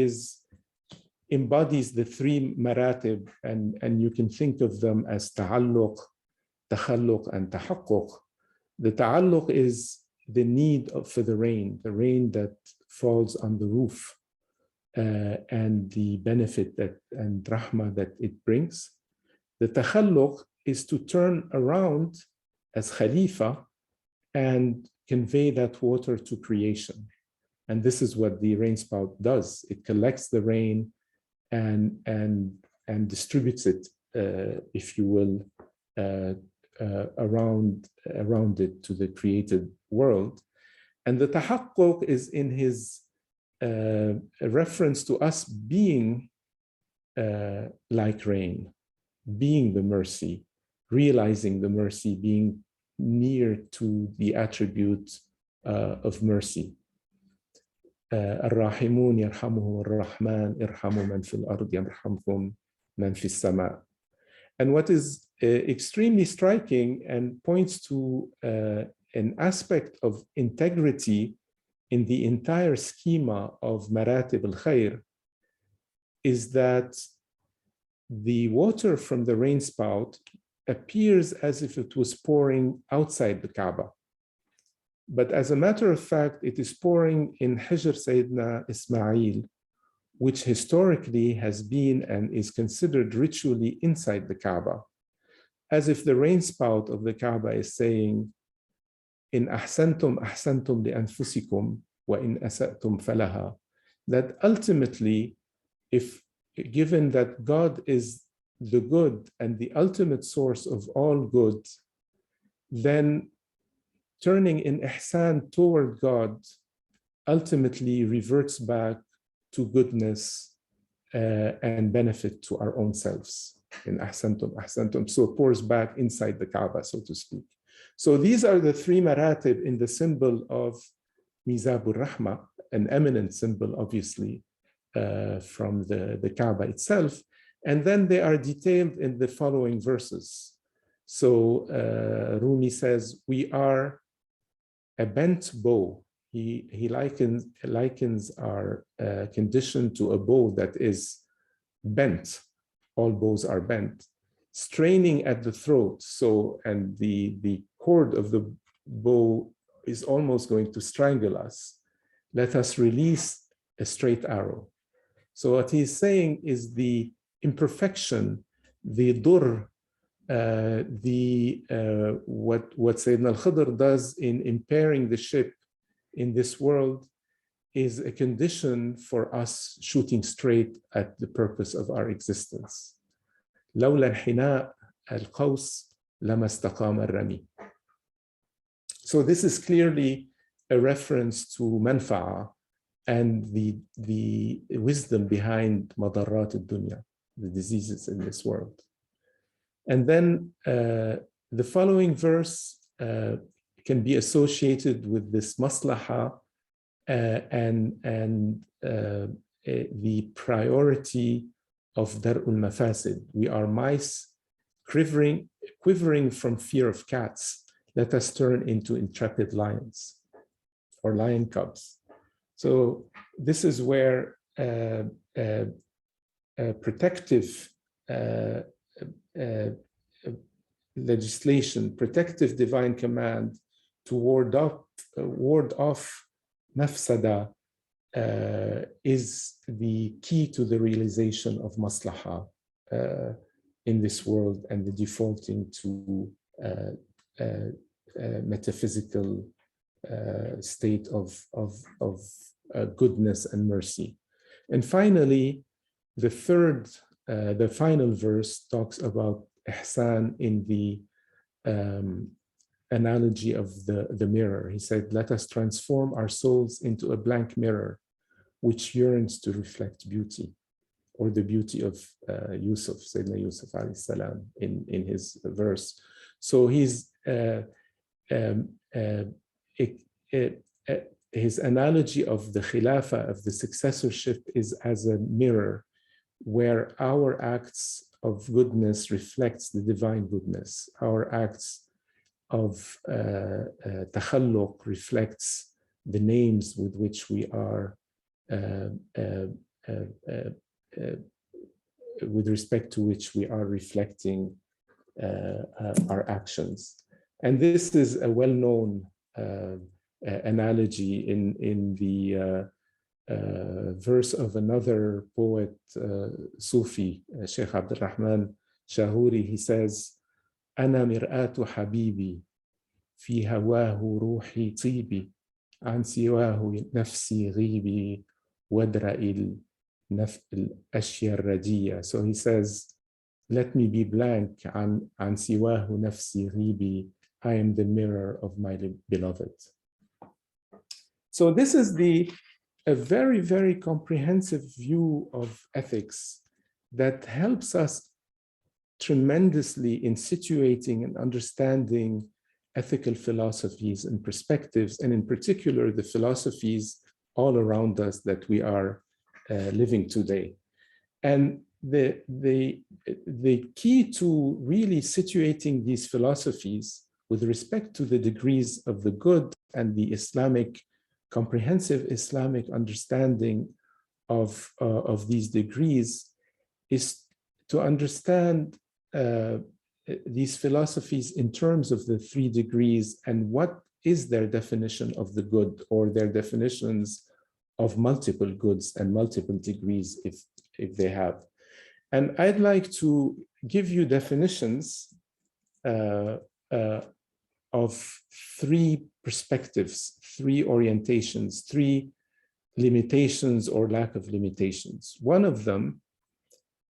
embodies the three maratib, and you can think of them as ta'alluq, takhalluq, and tahaqquq. The ta'alluq is the need for the rain that falls on the roof, and the benefit and rahmah that it brings. The takhalluq is to turn around as Khalifa and convey that water to creation. And this is what the rain spout does. It collects the rain and distributes it, if you will, around it to the created world. And the tahaqquq is in his reference to us being like rain, being the mercy, realizing the mercy, being near to the attribute of mercy. الراحمون يرحمهم الرحمن ارحموا من في الأرض يرحمكم من في السماء. And what is extremely striking and points to an aspect of integrity in the entire schema of Maratib al-Khayr is that the water from the rain spout appears as if it was pouring outside the Kaaba. But as a matter of fact, it is pouring in Hijr Sayyidina Ismail, which historically has been and is considered ritually inside the Kaaba, as if the rain spout of the Kaaba is saying, in ahsantum ahsantum li anfusikum wa in asatum falaha, that ultimately, if given that God is the good and the ultimate source of all good, then turning in iḥsān toward God ultimately reverts back to goodness and benefit to our own selves. In ahsantum ahsantum, so it pours back inside the Kaaba, so to speak. So these are the three maratib in the symbol of Mizabur Rahma, an eminent symbol, obviously, from the Kaaba itself. And then they are detailed in the following verses. So Rumi says, we are a bent bow. He likens our condition to a bow that is bent. All bows are bent, straining at the throat. So, and the cord of the bow is almost going to strangle us. Let us release a straight arrow. So what he's saying is the imperfection, the dur, what Sayyidina al-Khiḍr does in impairing the ship in this world is a condition for us shooting straight at the purpose of our existence. لولا انحناء القوس لما استقام الرمي. So this is clearly a reference to manfa'a and the wisdom behind مضرات الدنيا, the diseases in this world. And then the following verse can be associated with this maṣlaḥa and the priority of dar'ul mafasid. We are mice quivering from fear of cats. Let us turn into intrepid lions or lion cubs. So this is where protective legislation, protective divine command to ward off mafsada is the key to the realization of maṣlaḥa in this world and the defaulting to metaphysical state of goodness and mercy. And finally, the final verse talks about iḥsān in the analogy of the mirror. He said, let us transform our souls into a blank mirror which yearns to reflect beauty, or the beauty of Yusuf, Sayyidina Yusuf alayhi salam, in his verse. So his analogy of the khilafah, of the successorship, is as a mirror where our acts of goodness reflects the divine goodness. Our acts of takhalluq reflects the names with which we are with respect to which we are reflecting our actions. And this is a well-known analogy in the verse of another poet, Sufi, Sheikh Abdul Rahman Shahuri. He says, أنا مرآة حبيبي في هواه روحي طيبي عن سواه نفسي غيبي وادرأ الأشياء الردية. So he says, let me be blank, عن سواه نفسي غيبي, I am the mirror of my beloved. So this is a very, very comprehensive view of ethics that helps us tremendously in situating and understanding ethical philosophies and perspectives, and in particular the philosophies all around us that we are living today. And the key to really situating these philosophies with respect to the degrees of the good and the Islamic, comprehensive Islamic understanding of these degrees is to understand these philosophies in terms of the 3 degrees and what is their definition of the good, or their definitions of multiple goods and multiple degrees if they have. And I'd like to give you definitions of 3 perspectives, 3 orientations, 3 limitations or lack of limitations. One of them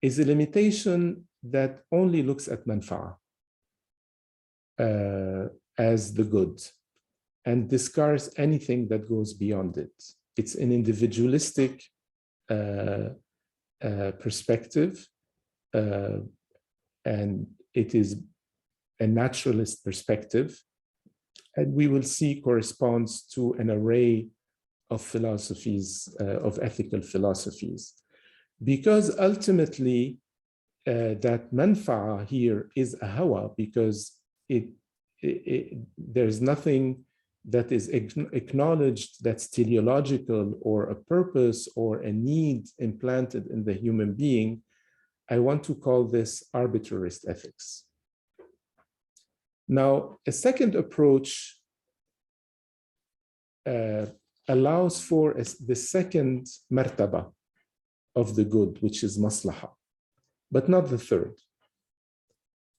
is a limitation that only looks at manfa'a as the good and discards anything that goes beyond it. It's an individualistic perspective, and it is a naturalist perspective, and we will see corresponds to an array of philosophies, of ethical philosophies. Because ultimately, that manfa'a here is a hawa, because there's nothing that is acknowledged that's teleological or a purpose or a need implanted in the human being. I want to call this arbitrarist ethics. Now, a second approach allows for the second martaba of the good, which is maṣlaḥa, but not the third.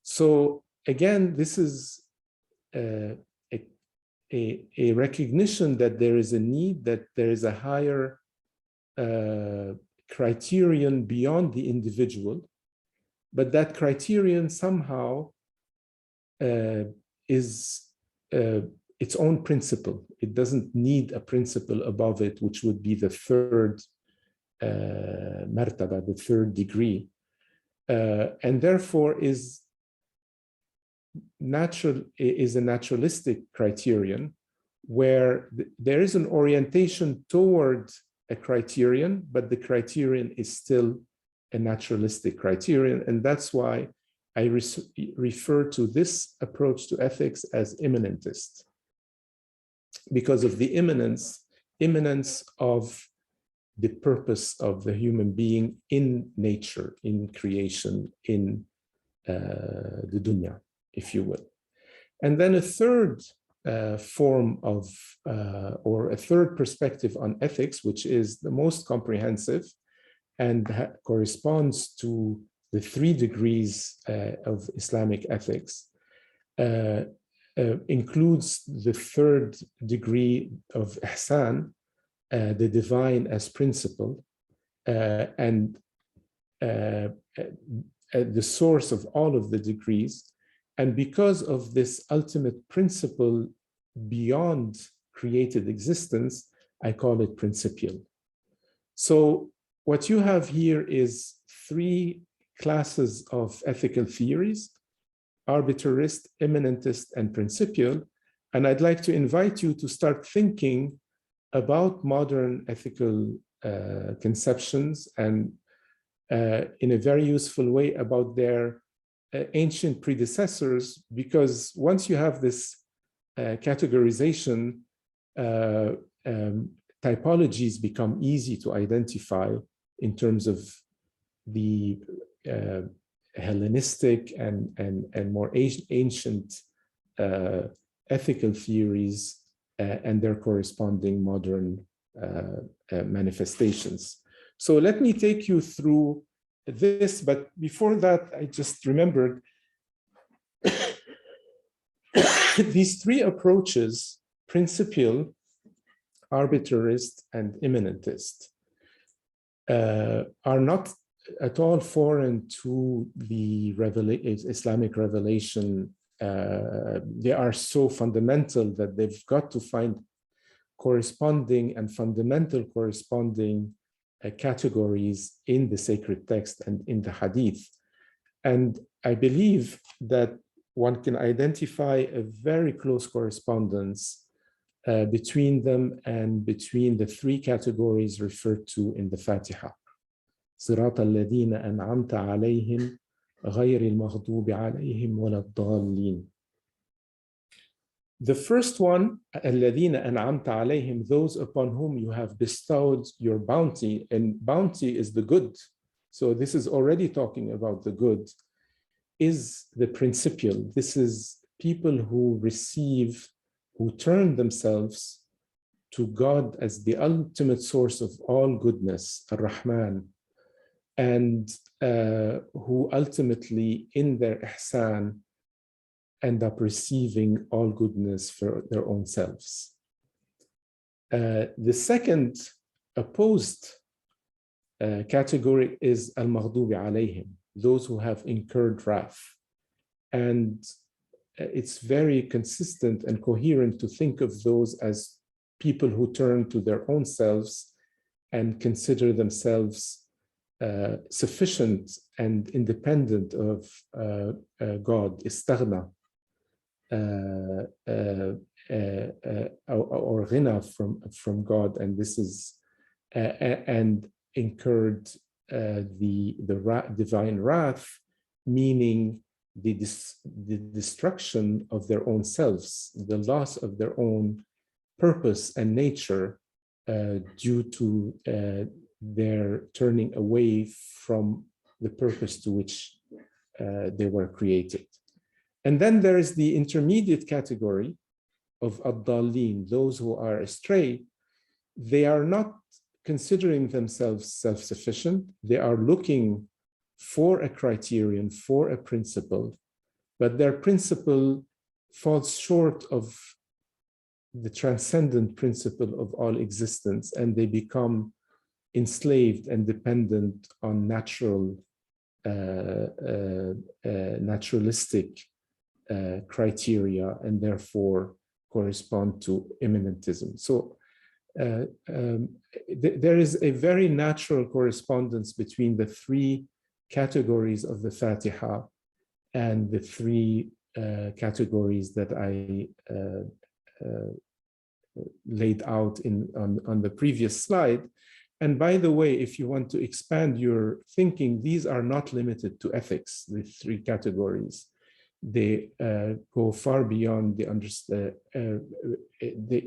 So again, this is a a recognition that there is a need, that there is a higher criterion beyond the individual, but that criterion somehow is its own principle. It doesn't need a principle above it, which would be the third martaba, the third degree, and therefore is a naturalistic criterion where there is an orientation toward a criterion, but the criterion is still a naturalistic criterion. And that's why I refer to this approach to ethics as immanentist, because of the immanence of the purpose of the human being in nature, in creation, in the dunya, if you will. And then a third form of, or a third perspective on ethics, which is the most comprehensive and corresponds to the 3 degrees of Islamic ethics, includes the third degree of iḥsān, the divine as principle, and the source of all of the degrees. And because of this ultimate principle beyond created existence, I call it principial. So what you have here is 3 classes of ethical theories: arbiterist, immanentist, and principial. And I'd like to invite you to start thinking about modern ethical conceptions, and in a very useful way about their ancient predecessors, because once you have this categorization, typologies become easy to identify in terms of the Hellenistic and more ancient ethical theories and their corresponding modern manifestations. So let me take you through this, but before that, I just remembered these 3 approaches, principial, arbitrarist, and immanentist, are not at all foreign to the Islamic revelation. They are so fundamental that they've got to find corresponding and fundamental corresponding categories in the sacred text and in the hadith. And I believe that one can identify a very close correspondence between them and between the 3 categories referred to in the Fatiha. صراط الذين أنعمت عليهم غير المغضوب عليهم ولا الضالين. The first one, الذين أنعمت عليهم, those upon whom you have bestowed your bounty, and bounty is the good. So this is already talking about the good, is the principial. This is people who receive, who turn themselves to God as the ultimate source of all goodness, Ar-Rahman, and who ultimately in their iḥsān end up receiving all goodness for their own selves. The second opposed category is al-maghdubi alayhim, those who have incurred wrath. And it's very consistent and coherent to think of those as people who turn to their own selves and consider themselves sufficient and independent of God, istaghna, or ghina from God, and this is and incurred the divine wrath, meaning the destruction of their own selves, the loss of their own purpose and nature due to their turning away from the purpose to which they were created. And then there is the intermediate category of ad-dallin, those who are astray. They are not considering themselves self-sufficient. They are looking for a criterion, for a principle, but their principle falls short of the transcendent principle of all existence, and they become enslaved and dependent on natural, naturalistic criteria, and therefore correspond to immanentism. So there is a very natural correspondence between the three categories of the Fatiha and the three categories that I laid out on the previous slide. And by the way, if you want to expand your thinking, these are not limited to ethics, the three categories. They go far beyond the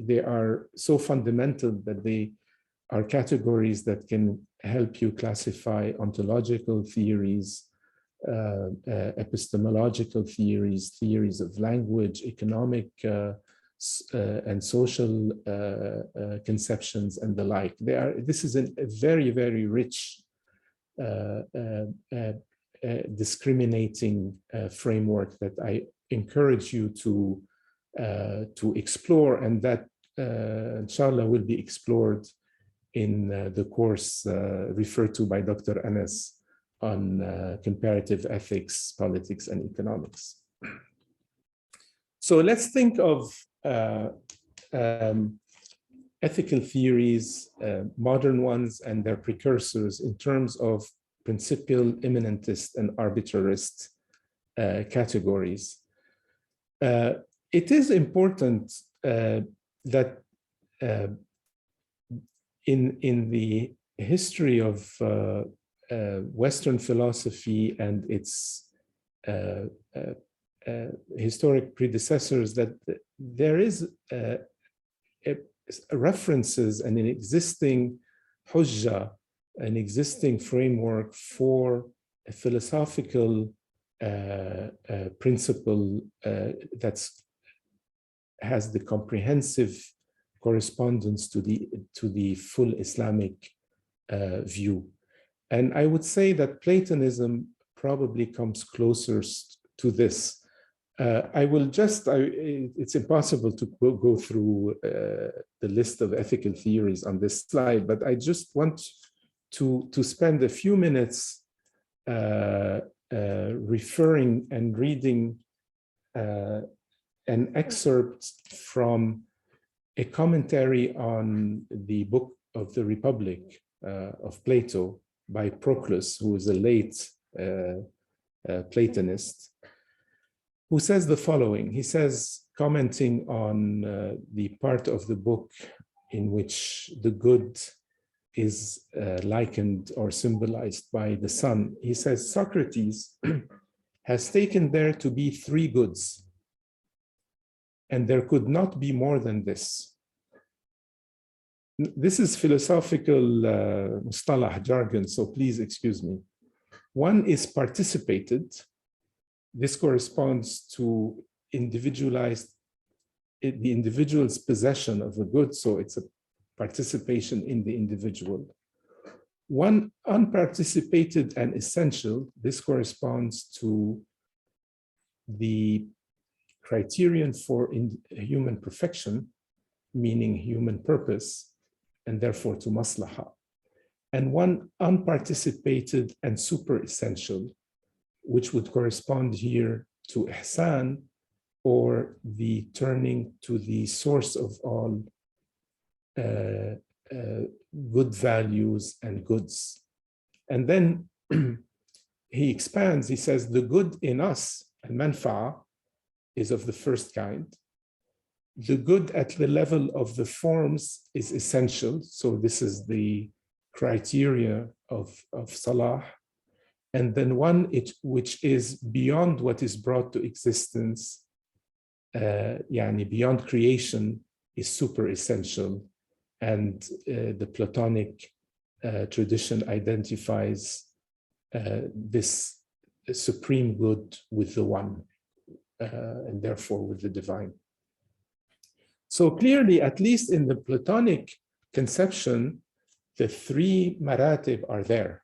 they are so fundamental that they are categories that can help you classify ontological theories, epistemological theories, theories of language, economic and social conceptions, and the like. This is a very, very rich discriminating framework that I encourage you to explore, and that inshallah will be explored in the course referred to by Dr. Anas on comparative ethics, politics, and economics. So let's think of ethical theories, modern ones and their precursors, in terms of principial, immanentist, and arbitrarist categories. It is important that in the history of Western philosophy and its historic predecessors, that there is references and an existing hujjah, an existing framework for a philosophical principle that has the comprehensive correspondence to the full Islamic view. And I would say that Platonism probably comes closest to this. I will just, it's impossible to go through the list of ethical theories on this slide, but I just want to spend a few minutes referring and reading an excerpt from a commentary on the book of the Republic of Plato by Proclus, who is a late Platonist, who says the following. He says, commenting on the part of the book in which the good is likened or symbolized by the sun, he says, Socrates has taken there to be three goods, and there could not be more than this. This is philosophical mustalah jargon, so please excuse me. One is participated. This corresponds to the individual's possession of the good, so it's a participation in the individual. One, unparticipated and essential. This corresponds to the criterion for human perfection, meaning human purpose, and therefore to maṣlaḥa. And one, unparticipated and super essential, which would correspond here to iḥsān, or the turning to the source of all good values and goods. And then he expands, he says, the good in us, and manfa'a, is of the first kind. The good at the level of the forms is essential. So this is the criteria of salah. And then one which is beyond what is brought to existence, beyond creation, is super essential. And the Platonic tradition identifies this supreme good with the one, and therefore with the divine. So clearly, at least in the Platonic conception, the three maratib are there.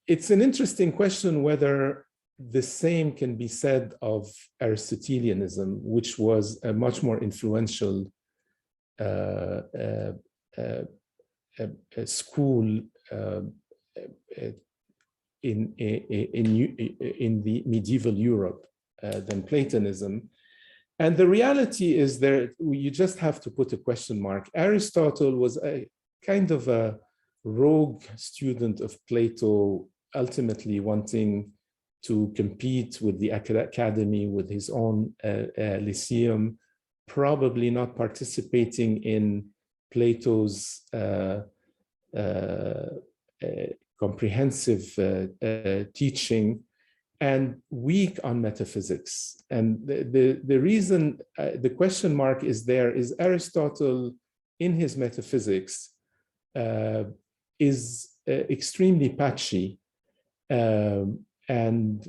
It's an interesting question whether the same can be said of Aristotelianism, which was a much more influential school in the medieval Europe than Platonism. And the reality is there, you just have to put a question mark. Aristotle was a kind of a rogue student of Plato, ultimately wanting to compete with the academy, with his own lyceum, probably not participating in Plato's comprehensive teaching, and weak on metaphysics. And the reason the question mark is there is Aristotle in his metaphysics is extremely patchy, and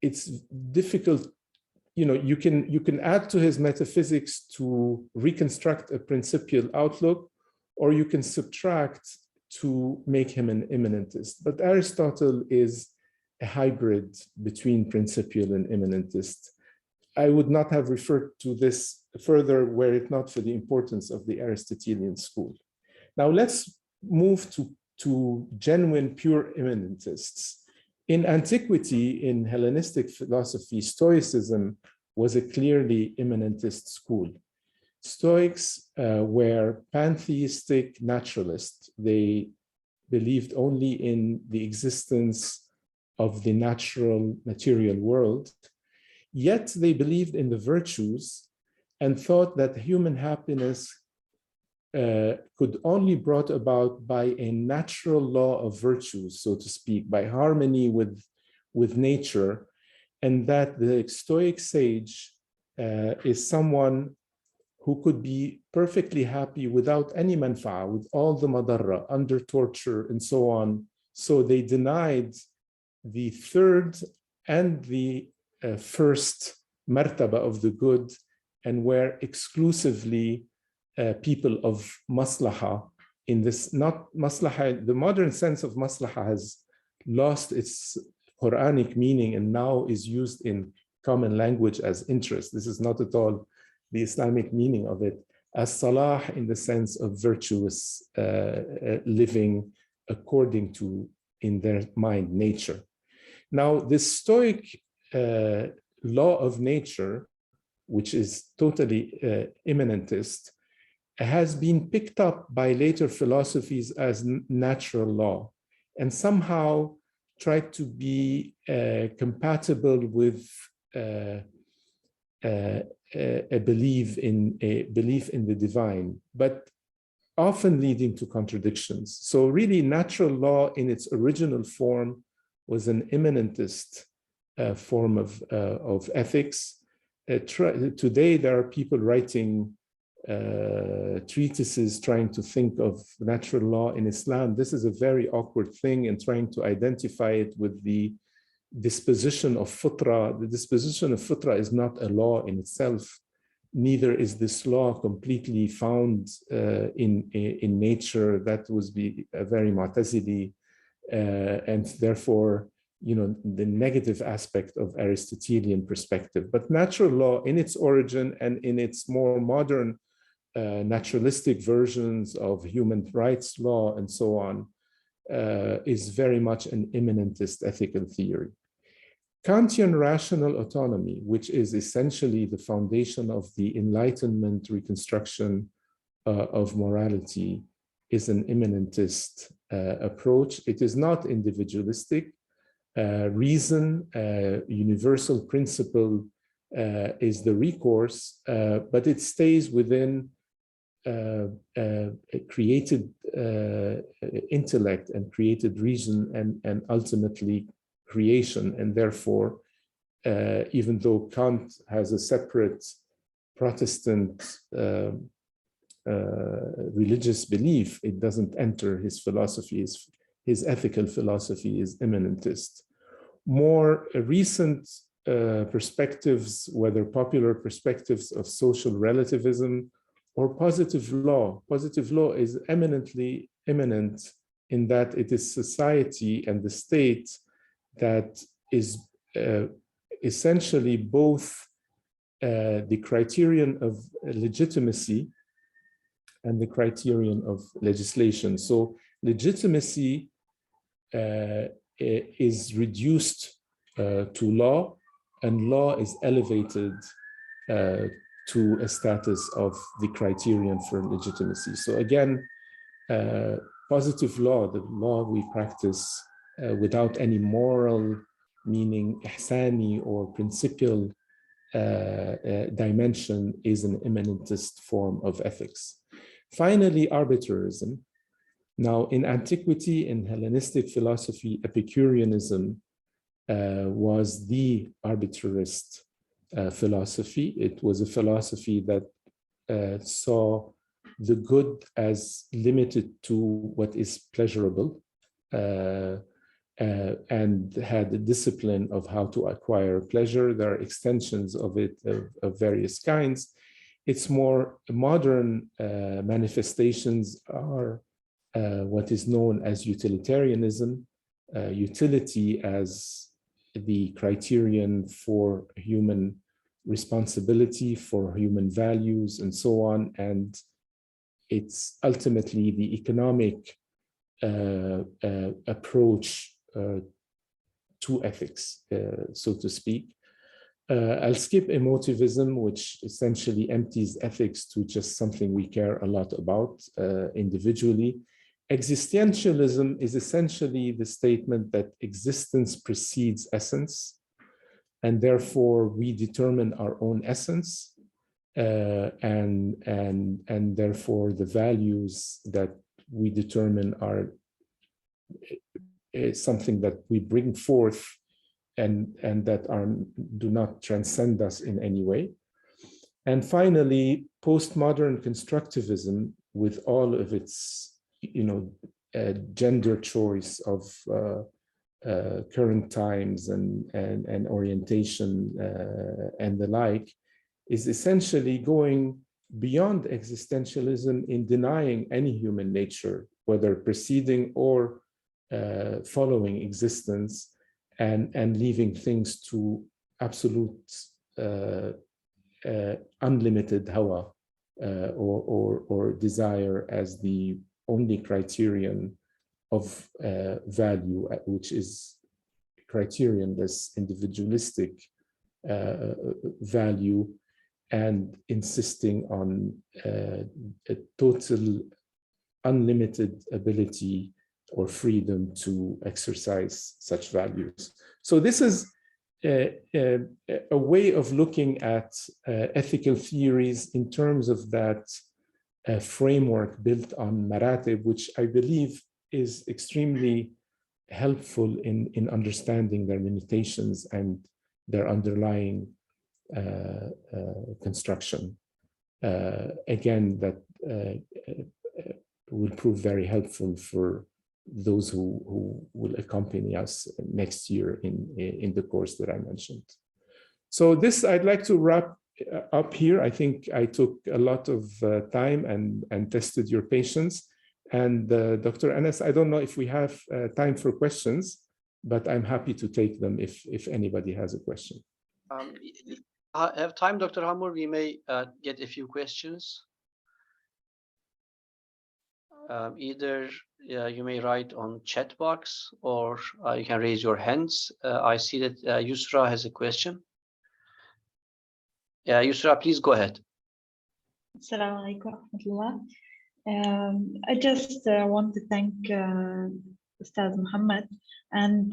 it's difficult. You know, you can add to his metaphysics to reconstruct a principial outlook, or you can subtract to make him an immanentist. But Aristotle is a hybrid between principial and immanentist. I would not have referred to this further were it not for the importance of the Aristotelian school. Now let's move to genuine pure immanentists. In antiquity, in Hellenistic philosophy, Stoicism was a clearly immanentist school. Stoics were pantheistic naturalists. They believed only in the existence of the natural material world, yet they believed in the virtues and thought that human happiness could only be brought about by a natural law of virtues, so to speak, by harmony with nature, and that the Stoic sage is someone who could be perfectly happy without any manfa'a, with all the madarra, under torture and so on. So they denied the third and the first martaba of the good, and were exclusively people of maṣlaḥa. In this, not maṣlaḥa, the modern sense of maṣlaḥa has lost its Quranic meaning and now is used in common language as interest. This is not at all the Islamic meaning of it, as salah in the sense of virtuous living according to, in their mind, nature. Now, the Stoic law of nature, which is totally immanentist, has been picked up by later philosophies as natural law, and somehow tried to be compatible with a belief in the divine, but often leading to contradictions. So really, natural law in its original form was an immanentist form of ethics. Today, there are people writing treatises trying to think of natural law in Islam. This is a very awkward thing, and trying to identify it with the disposition of fitrah. The disposition of fitrah is not a law in itself. Neither is this law completely found in nature. That would be a very Mu'tazili, and therefore, you know, the negative aspect of Aristotelian perspective. But natural law in its origin and in its more modern naturalistic versions of human rights law and so on is very much an immanentist ethical theory. Kantian rational autonomy, which is essentially the foundation of the Enlightenment reconstruction of morality, is an immanentist approach. It is not individualistic. Reason, universal principle is the recourse, but it stays within a created intellect and created reason and ultimately creation. And therefore, even though Kant has a separate Protestant religious belief, it doesn't enter his philosophy. His ethical philosophy is immanentist. More recent perspectives, whether popular perspectives of social relativism or positive law. Positive law is eminently immanent in that it is society and the state that is essentially both the criterion of legitimacy and the criterion of legislation. So legitimacy is reduced to law, and law is elevated to a status of the criterion for legitimacy. So again, positive law, the law we practice without any moral meaning, iḥsāni or principial dimension, is an immanentist form of ethics. Finally, arbitrarism. Now, in antiquity, in Hellenistic philosophy, Epicureanism was the arbitrarist philosophy. It was a philosophy that saw the good as limited to what is pleasurable, and had the discipline of how to acquire pleasure. There are extensions of it of various kinds. Its more modern manifestations are what is known as utilitarianism, utility as the criterion for human responsibility, for human values, and so on. And it's ultimately the economic approach to ethics, so to speak. I'll skip emotivism, which essentially empties ethics to just something we care a lot about individually. Existentialism is essentially the statement that existence precedes essence, and therefore we determine our own essence, and therefore the values that we determine are something that we bring forth and that do not transcend us in any way. And finally, postmodern constructivism, with all of its gender choice of current times and orientation and the like, is essentially going beyond existentialism in denying any human nature, whether preceding or following existence, and leaving things to absolute unlimited hawa or desire as the only criterion of value, which is criterionless, individualistic value, and insisting on a total unlimited ability or freedom to exercise such values. So this is a way of looking at ethical theories in terms of that framework built on maratib, which I believe is extremely helpful in understanding their limitations and their underlying construction. Again, that will prove very helpful for those who will accompany us next year in the course that I mentioned. So this, I'd like to wrap up here. I think I took a lot of time and tested your patience. And Dr. Anas, I don't know if we have time for questions, but I'm happy to take them if anybody has a question. I have time, Dr. Hammour. We may get a few questions. Either you may write on chat box, or you can raise your hands. I see that Yusra has a question. Yusra, please go ahead. Assalamu alaikum wa rahmatullah. I just want to thank Ustad Mohamad, and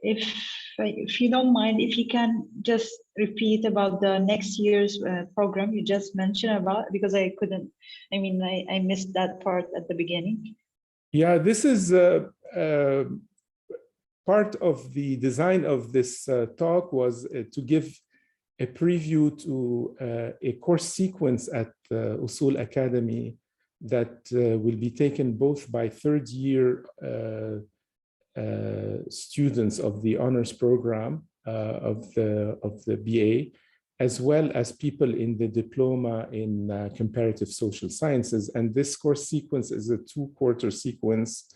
if you don't mind, if you can just repeat about the next year's program you just mentioned about, because I couldn't, I missed that part at the beginning. Yeah, this is part of the design of this talk was to give a preview to a course sequence at Usul Academy that will be taken both by third-year students of the honors program of the BA, as well as people in the diploma in comparative social sciences. And this course sequence is a two-quarter sequence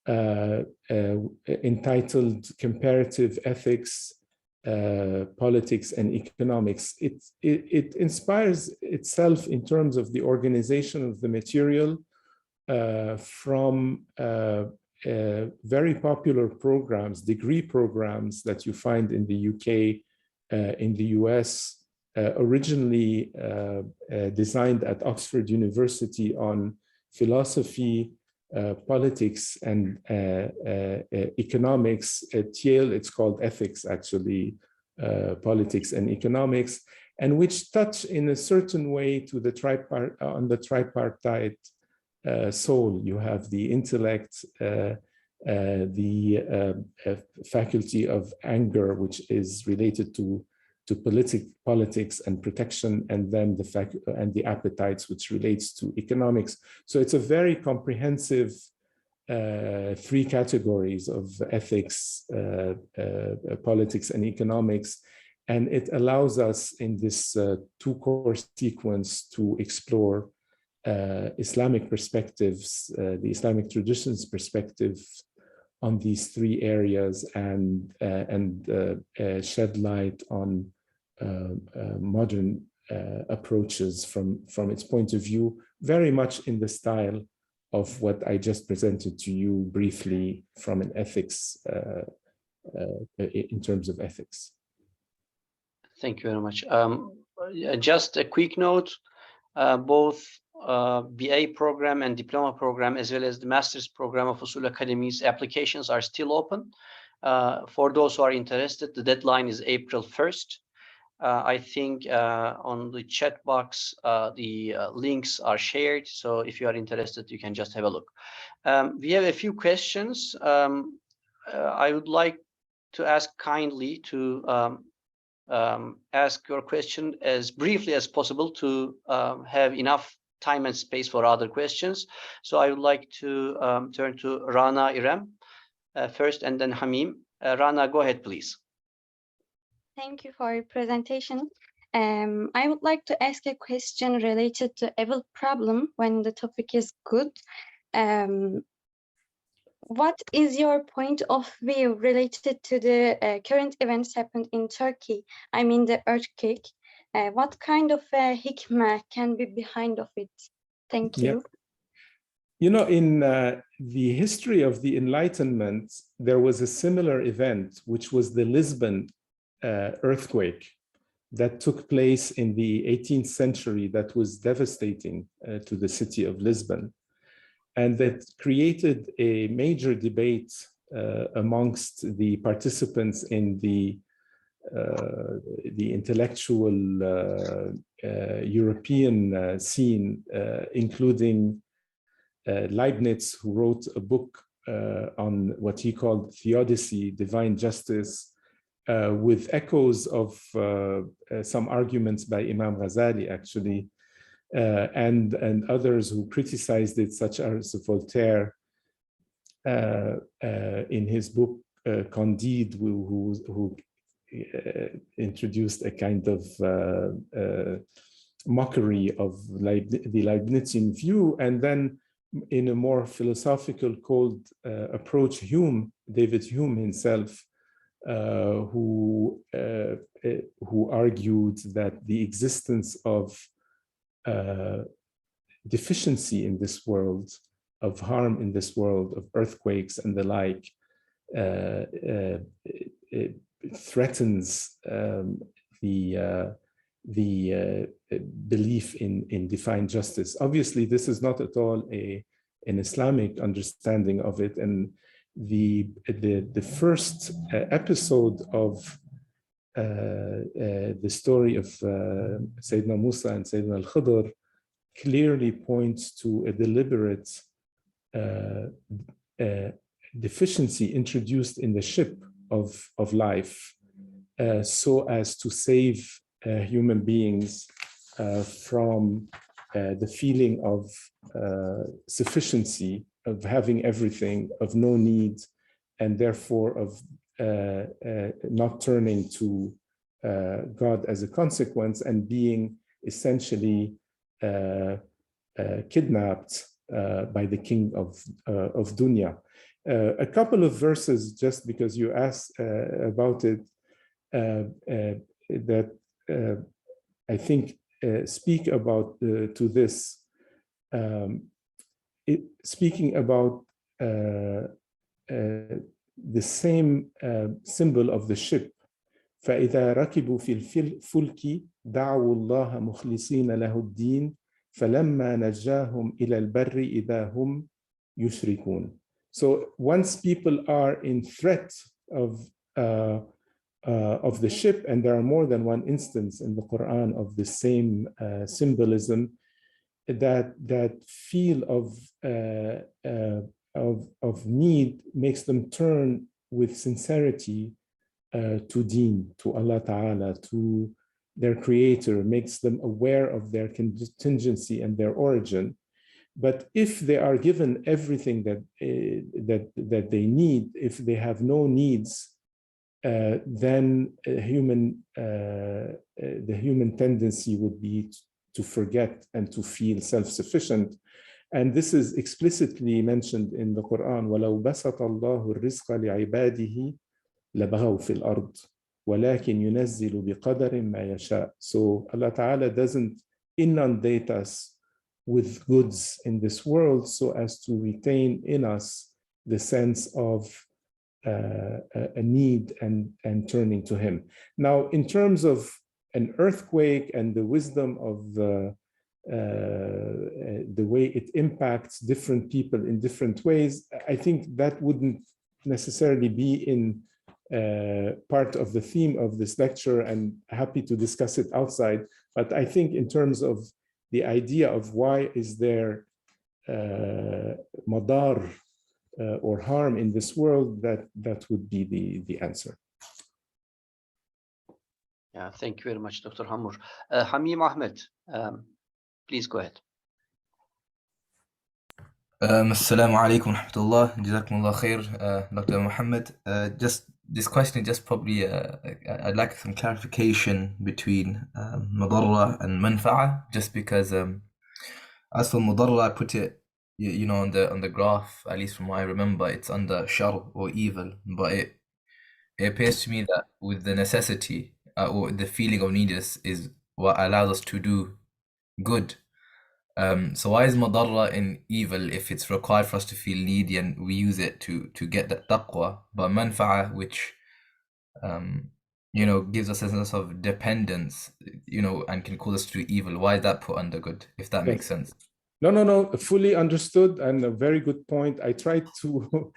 entitled Comparative Ethics, Politics and Economics. It inspires itself in terms of the organization of the material from very popular programs, degree programs that you find in the UK, in the US, originally designed at Oxford University on philosophy, politics and economics. At Yale, it's called ethics, actually, politics and economics, and which touch in a certain way to the tripartite soul. You have the intellect, the faculty of anger, which is related to politics and protection, and then the appetites, which relates to economics. So it's a very comprehensive three categories of ethics, politics and economics, and it allows us in this two-course sequence to explore Islamic perspectives, the Islamic tradition's perspective on these three areas, and shed light on modern approaches from its point of view, very much in the style of what I just presented to you briefly from an ethics, in terms of ethics. Thank you very much. Just a quick note, both BA program and diploma program, as well as the master's program of Usul Academy's applications are still open. For those who are interested, the deadline is April 1st. I think on the chat box, the links are shared. So if you are interested, you can just have a look. We have a few questions. I would like to ask kindly to ask your question as briefly as possible to have enough time and space for other questions. So I would like to turn to Rana Irem first, and then Hamim. Rana, go ahead, please. Thank you for your presentation. I would like to ask a question related to evil problem when the topic is good. What is your point of view related to the current events happened in Turkey? I mean the earthquake. What kind of hikmah can be behind of it? Thank you. Yeah. You know, in the history of the Enlightenment, there was a similar event, which was the Lisbon earthquake that took place in the 18th century that was devastating to the city of Lisbon. And that created a major debate amongst the participants in the intellectual European scene, including Leibniz, who wrote a book on what he called theodicy, divine justice, with echoes of some arguments by Imam Ghazali, actually, and others who criticized it, such as Voltaire, in his book Candide, who introduced a kind of mockery of the Leibnizian view. And then in a more philosophical, cold approach, David Hume himself, who argued that the existence of deficiency in this world, of harm in this world, of earthquakes and the like, threatens the belief in divine justice. Obviously, this is not at all an Islamic understanding of it, and the first episode of the story of Sayyidina Mūsā and Sayyidina al-Khiḍr clearly points to a deliberate deficiency introduced in the ship of life, so as to save human beings from the feeling of sufficiency, of having everything, of no need, and therefore of not turning to God as a consequence, and being essentially kidnapped by the king of dunya. A couple of verses, just because you asked about it, that I think speak about to this. Speaking about the same symbol of the ship. فإذا ركبوا في الفلك دعوا الله مخلصين له الدين فلما نجاهم إلى البر إذا هم يشركون. So once people are in threat of the ship, and there are more than one instance in the Quran of the same symbolism, that feel of need makes them turn with sincerity to Deen, to Allah Ta'ala, to their creator, makes them aware of their contingency and their origin. But if they are given everything that they need, if they have no needs, then the human tendency would be to forget and to feel self-sufficient. And this is explicitly mentioned in the Quran. وَلَوْ بَسَطَ اللَّهُ الرِّزْقَ لِعِبَادِهِ لَبَغَوْا فِي الْأَرْضِ وَلَكِنْ يُنَزِّلُ بِقَدَرٍ مَا يَشَاءُ. So Allah Ta'ala doesn't inundate us with goods in this world so as to retain in us the sense of a need and turning to Him. Now, in terms of an earthquake and the wisdom of the way it impacts different people in different ways, I think that wouldn't necessarily be in part of the theme of this lecture, and happy to discuss it outside. But I think in terms of the idea of why is there madar or harm in this world, that would be the answer. Yeah, thank you very much, Dr. Hammour. Hamim Ahmed, please go ahead. Assalamu alaikum wa rahmatullah. Jazakumullah khair, Dr. Mohamad. Just this question, just probably I'd like some clarification between madarra and manfa'a, just because as for madarra, I put it, you know, on the graph, at least from what I remember, it's under shar or evil, but it appears to me that with the necessity or the feeling of neediness is what allows us to do good. So why is madarra in evil if it's required for us to feel needy and we use it to get that taqwa, but manfa'a, which you know, gives us a sense of dependence, you know, and can cause us to do evil, why is that put under good, if that makes sense? No, fully understood, and a very good point. I tried to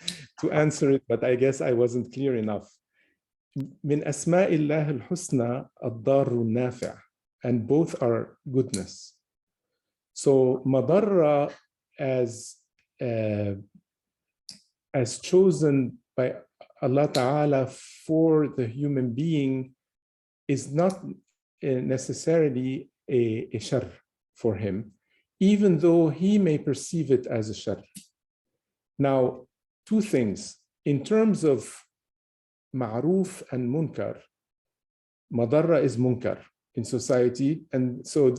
answer it, but I guess I wasn't clear enough. من أسماء الله الحسنى الضار النافع, and both are goodness. So madarra as chosen by Allah Ta'ala for the human being is not necessarily a shar for him, even though he may perceive it as a shar. Now, two things. In terms of ma'ruf and munkar, madarra is munkar in society, and so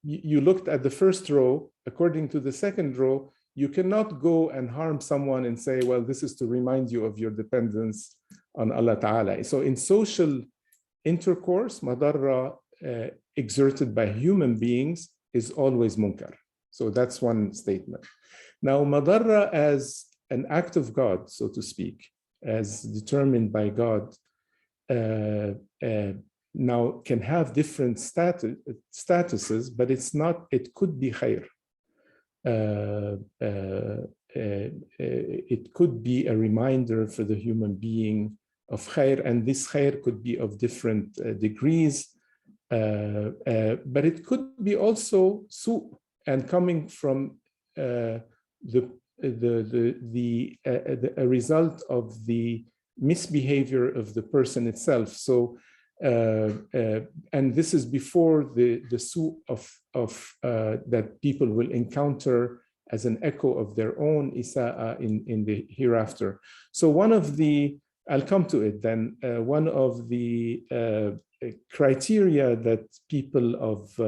you looked at the first row. According to the second row, you cannot go and harm someone and say, well, this is to remind you of your dependence on Allah Ta'ala. So in social intercourse, madarra exerted by human beings is always munkar. So that's one statement. Now, madarra as an act of God, so to speak, as determined by God, now can have different statuses, but it's not, it could be khayr. It could be a reminder for the human being of khayr, and this khayr could be of different degrees, but it could be also su', and coming from a result of the misbehavior of the person itself. So, and this is before the su' of that people will encounter as an echo of their own isa'a in the hereafter. So one of the, I'll come to it then, one of the criteria that people of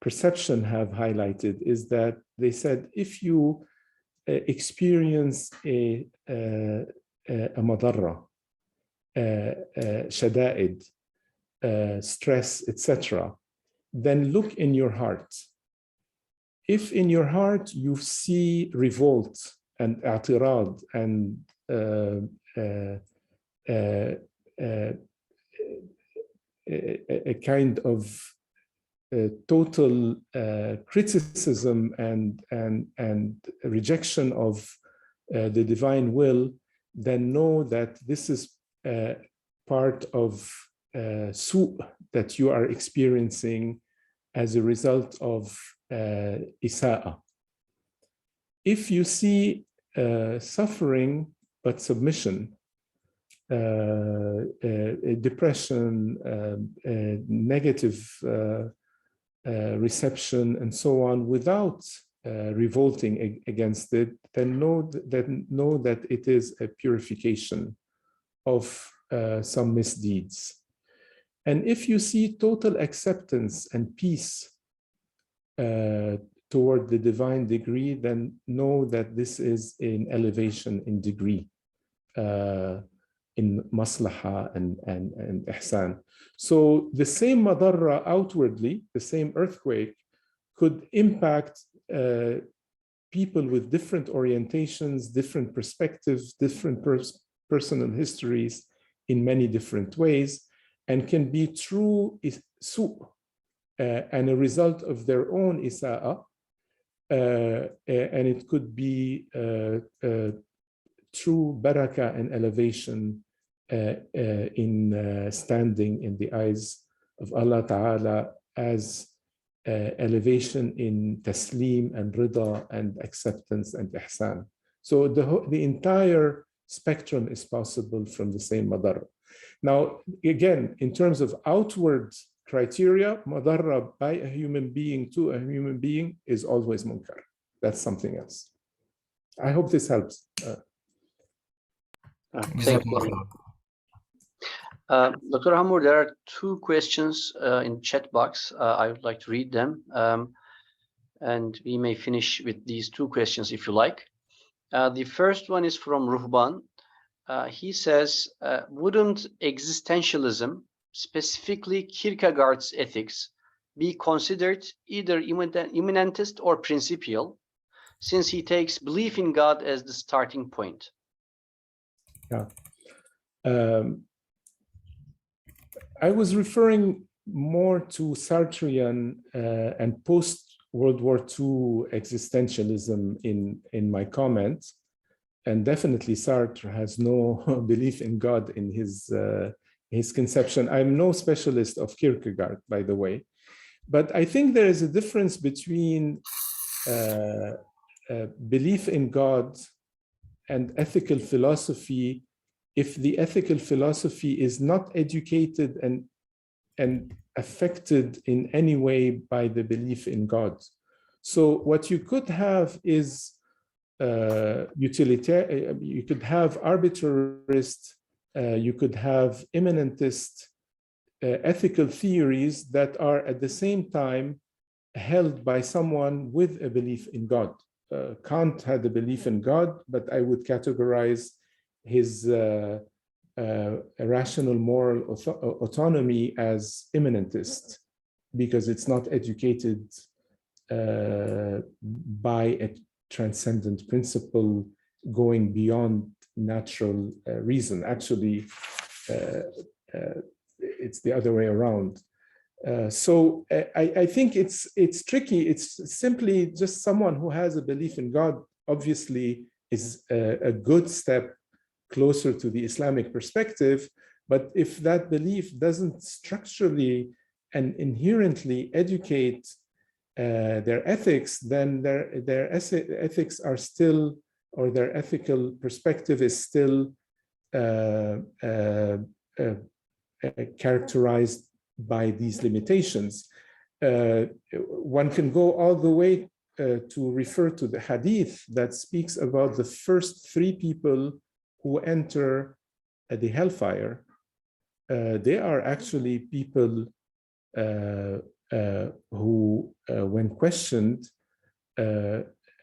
perception have highlighted is that they said, if you experience a madarra, shada'id, stress, etc., then look in your heart. If in your heart you see revolt and i'tirad and a kind of total criticism and rejection of the divine will, then know that this is part of su' that you are experiencing as a result of isa'a. If you see suffering but submission, depression, negative reception, and so on, without revolting against it, then know that it is a purification of some misdeeds. And if you see total acceptance and peace toward the divine degree, then know that this is an elevation in degree, in maṣlaḥa and iḥsān. So the same madarra outwardly, the same earthquake, could impact people with different orientations, different perspectives, different personal histories in many different ways, and can be true su' and a result of their own isa'a, and it could be true barakah and elevation in standing in the eyes of Allah Ta'ala as elevation in taslim and rida and acceptance and iḥsān. So the entire spectrum is possible from the same madarra. Now, again, in terms of outward criteria, madarra by a human being to a human being is always munkar. That's something else. I hope this helps. Thank you. Dr. Hammour, there are two questions in chat box. I would like to read them, and we may finish with these two questions if you like. The first one is from Ruhban. He says, wouldn't existentialism, specifically Kierkegaard's ethics, be considered either immanentist or principial, since he takes belief in God as the starting point? Yeah. I was referring more to Sartrean and post-World War II existentialism in my comment. And definitely Sartre has no belief in God in his conception. I'm no specialist of Kierkegaard, by the way. But I think there is a difference between belief in God and ethical philosophy if the ethical philosophy is not educated and affected in any way by the belief in God. So what you could have is utilitarian, you could have arbitrarist, you could have immanentist ethical theories that are at the same time held by someone with a belief in God. Kant had a belief in God, but I would categorize his rational moral autonomy as immanentist, because it's not educated by a transcendent principle going beyond natural reason. Actually, it's the other way around. So I think it's tricky. It's simply just someone who has a belief in God, obviously, is a good step closer to the Islamic perspective. But if that belief doesn't structurally and inherently educate their ethics, then their ethics are still, or their ethical perspective is still characterized by these limitations. One can go all the way to refer to the hadith that speaks about the first three people who enter the hellfire. They are actually people who, when questioned,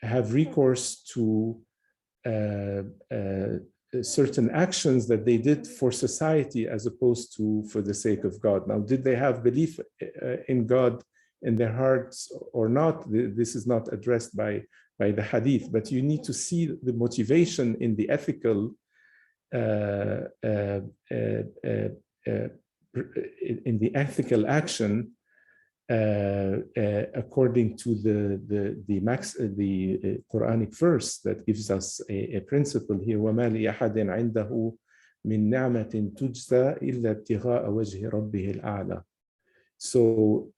have recourse to certain actions that they did for society as opposed to for the sake of God. Now, did they have belief in God in their hearts or not? This is not addressed by the hadith, but you need to see the motivation in the ethical action according to the Quranic verse that gives us a principle here. وَمَا لِأَحَدٍ عِنْدَهُ مِنْ نِعْمَةٍ تُجْزَى إِلَّا ابْتِغَاءَ وَجْهِ رَبِّهِ الْأَعْلَى. So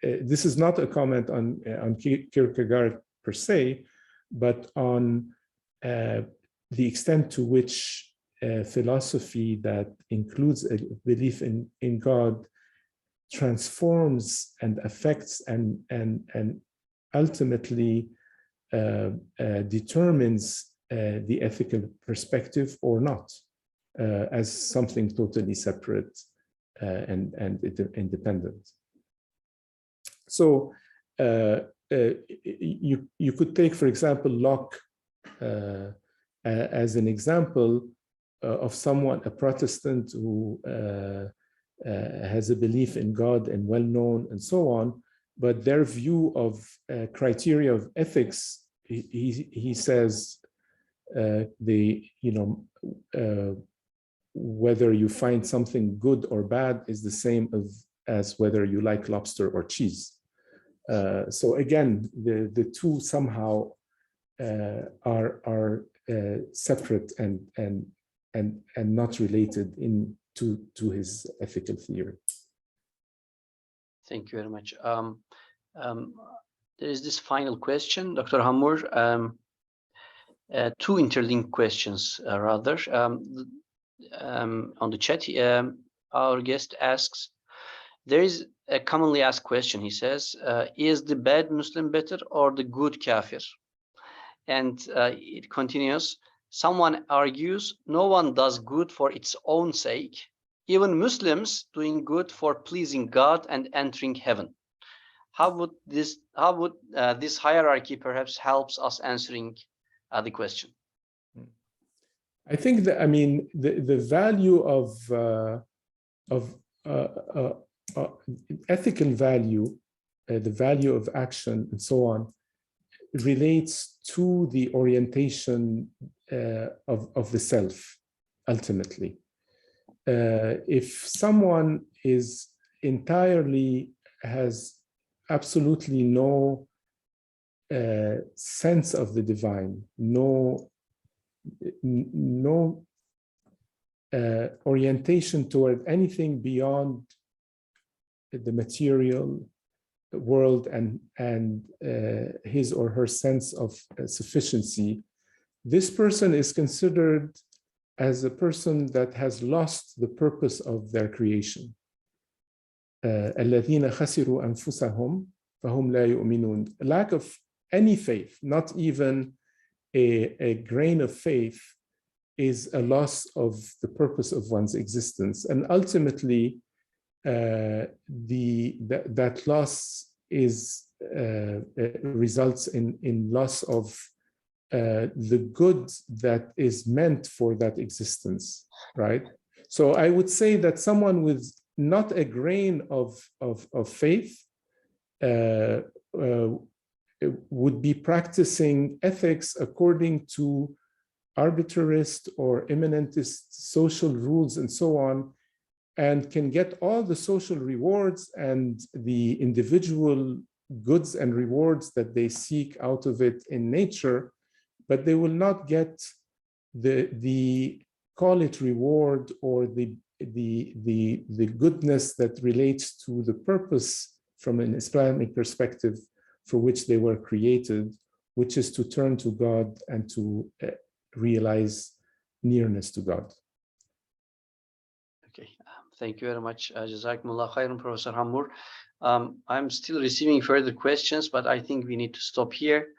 this is not a comment on Kierkegaard per se, but on the extent to which philosophy that includes a belief in God transforms and affects and ultimately determines the ethical perspective or not, as something totally separate and independent. So you could take, for example, Locke as an example of someone, a Protestant who has a belief in God and well-known and so on, but their view of criteria of ethics, he says, whether you find something good or bad is the same as whether you like lobster or cheese. So again, the two somehow are separate and not related to his ethical theory. Thank you very much. There is this final question, Dr. Hammour. Two interlinked questions, rather. On the chat, our guest asks, there is a commonly asked question, he says, is the bad Muslim better or the good kafir? And it continues, someone argues no one does good for its own sake, even Muslims doing good for pleasing God and entering heaven. How would this hierarchy perhaps helps us answering the question? I think that, I mean, the value of ethical value, the value of action and so on, relates to the orientation of the self, ultimately. If someone has absolutely no sense of the divine, no orientation toward anything beyond the material world and his or her sense of sufficiency, this person is considered as a person that has lost the purpose of their creation. الذين خسروا أنفسهم فهم لا يؤمنون. Lack of any faith, not even a grain of faith, is a loss of the purpose of one's existence, and ultimately that loss results in loss of the good that is meant for that existence, right? So I would say that someone with not a grain of faith would be practicing ethics according to arbitrarist or immanentist social rules and so on, and can get all the social rewards and the individual goods and rewards that they seek out of it in nature, but they will not get the call it reward or the goodness that relates to the purpose from an Islamic perspective for which they were created, which is to turn to God and to realize nearness to God. Okay, thank you very much. Jazakumullah khairan, Professor Hammour. I'm still receiving further questions, but I think we need to stop here.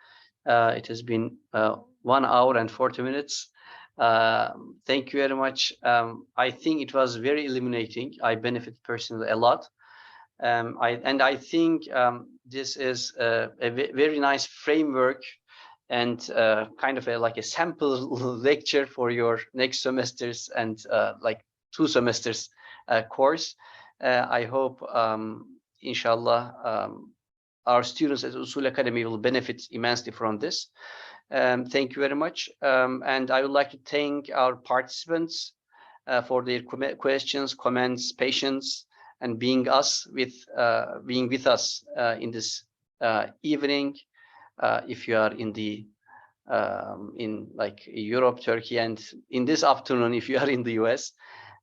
It has been 1 hour and 40 minutes. Thank you very much. I think it was very illuminating. I benefited personally a lot. I think this is a very nice framework and kind of like a sample lecture for your next semesters and like 2 semesters course. I hope, inshallah, our students at Usul Academy will benefit immensely from this. Thank you very much. And I would like to thank our participants for their questions, comments, patience, and being with us in this evening. If you are in the in like Europe, Turkey, and in this afternoon if you are in the US,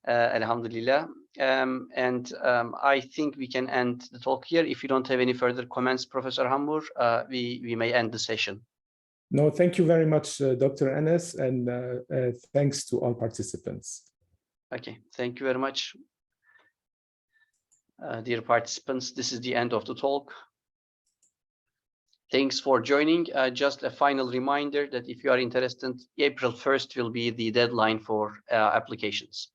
alhamdulillah. I think we can end the talk here. If you don't have any further comments, Professor Hammour, we may end the session. No, thank you very much, Dr. Anas, and thanks to all participants. Okay, thank you very much. Dear participants, this is the end of the talk. Thanks for joining. Just a final reminder that if you are interested, April 1st will be the deadline for applications.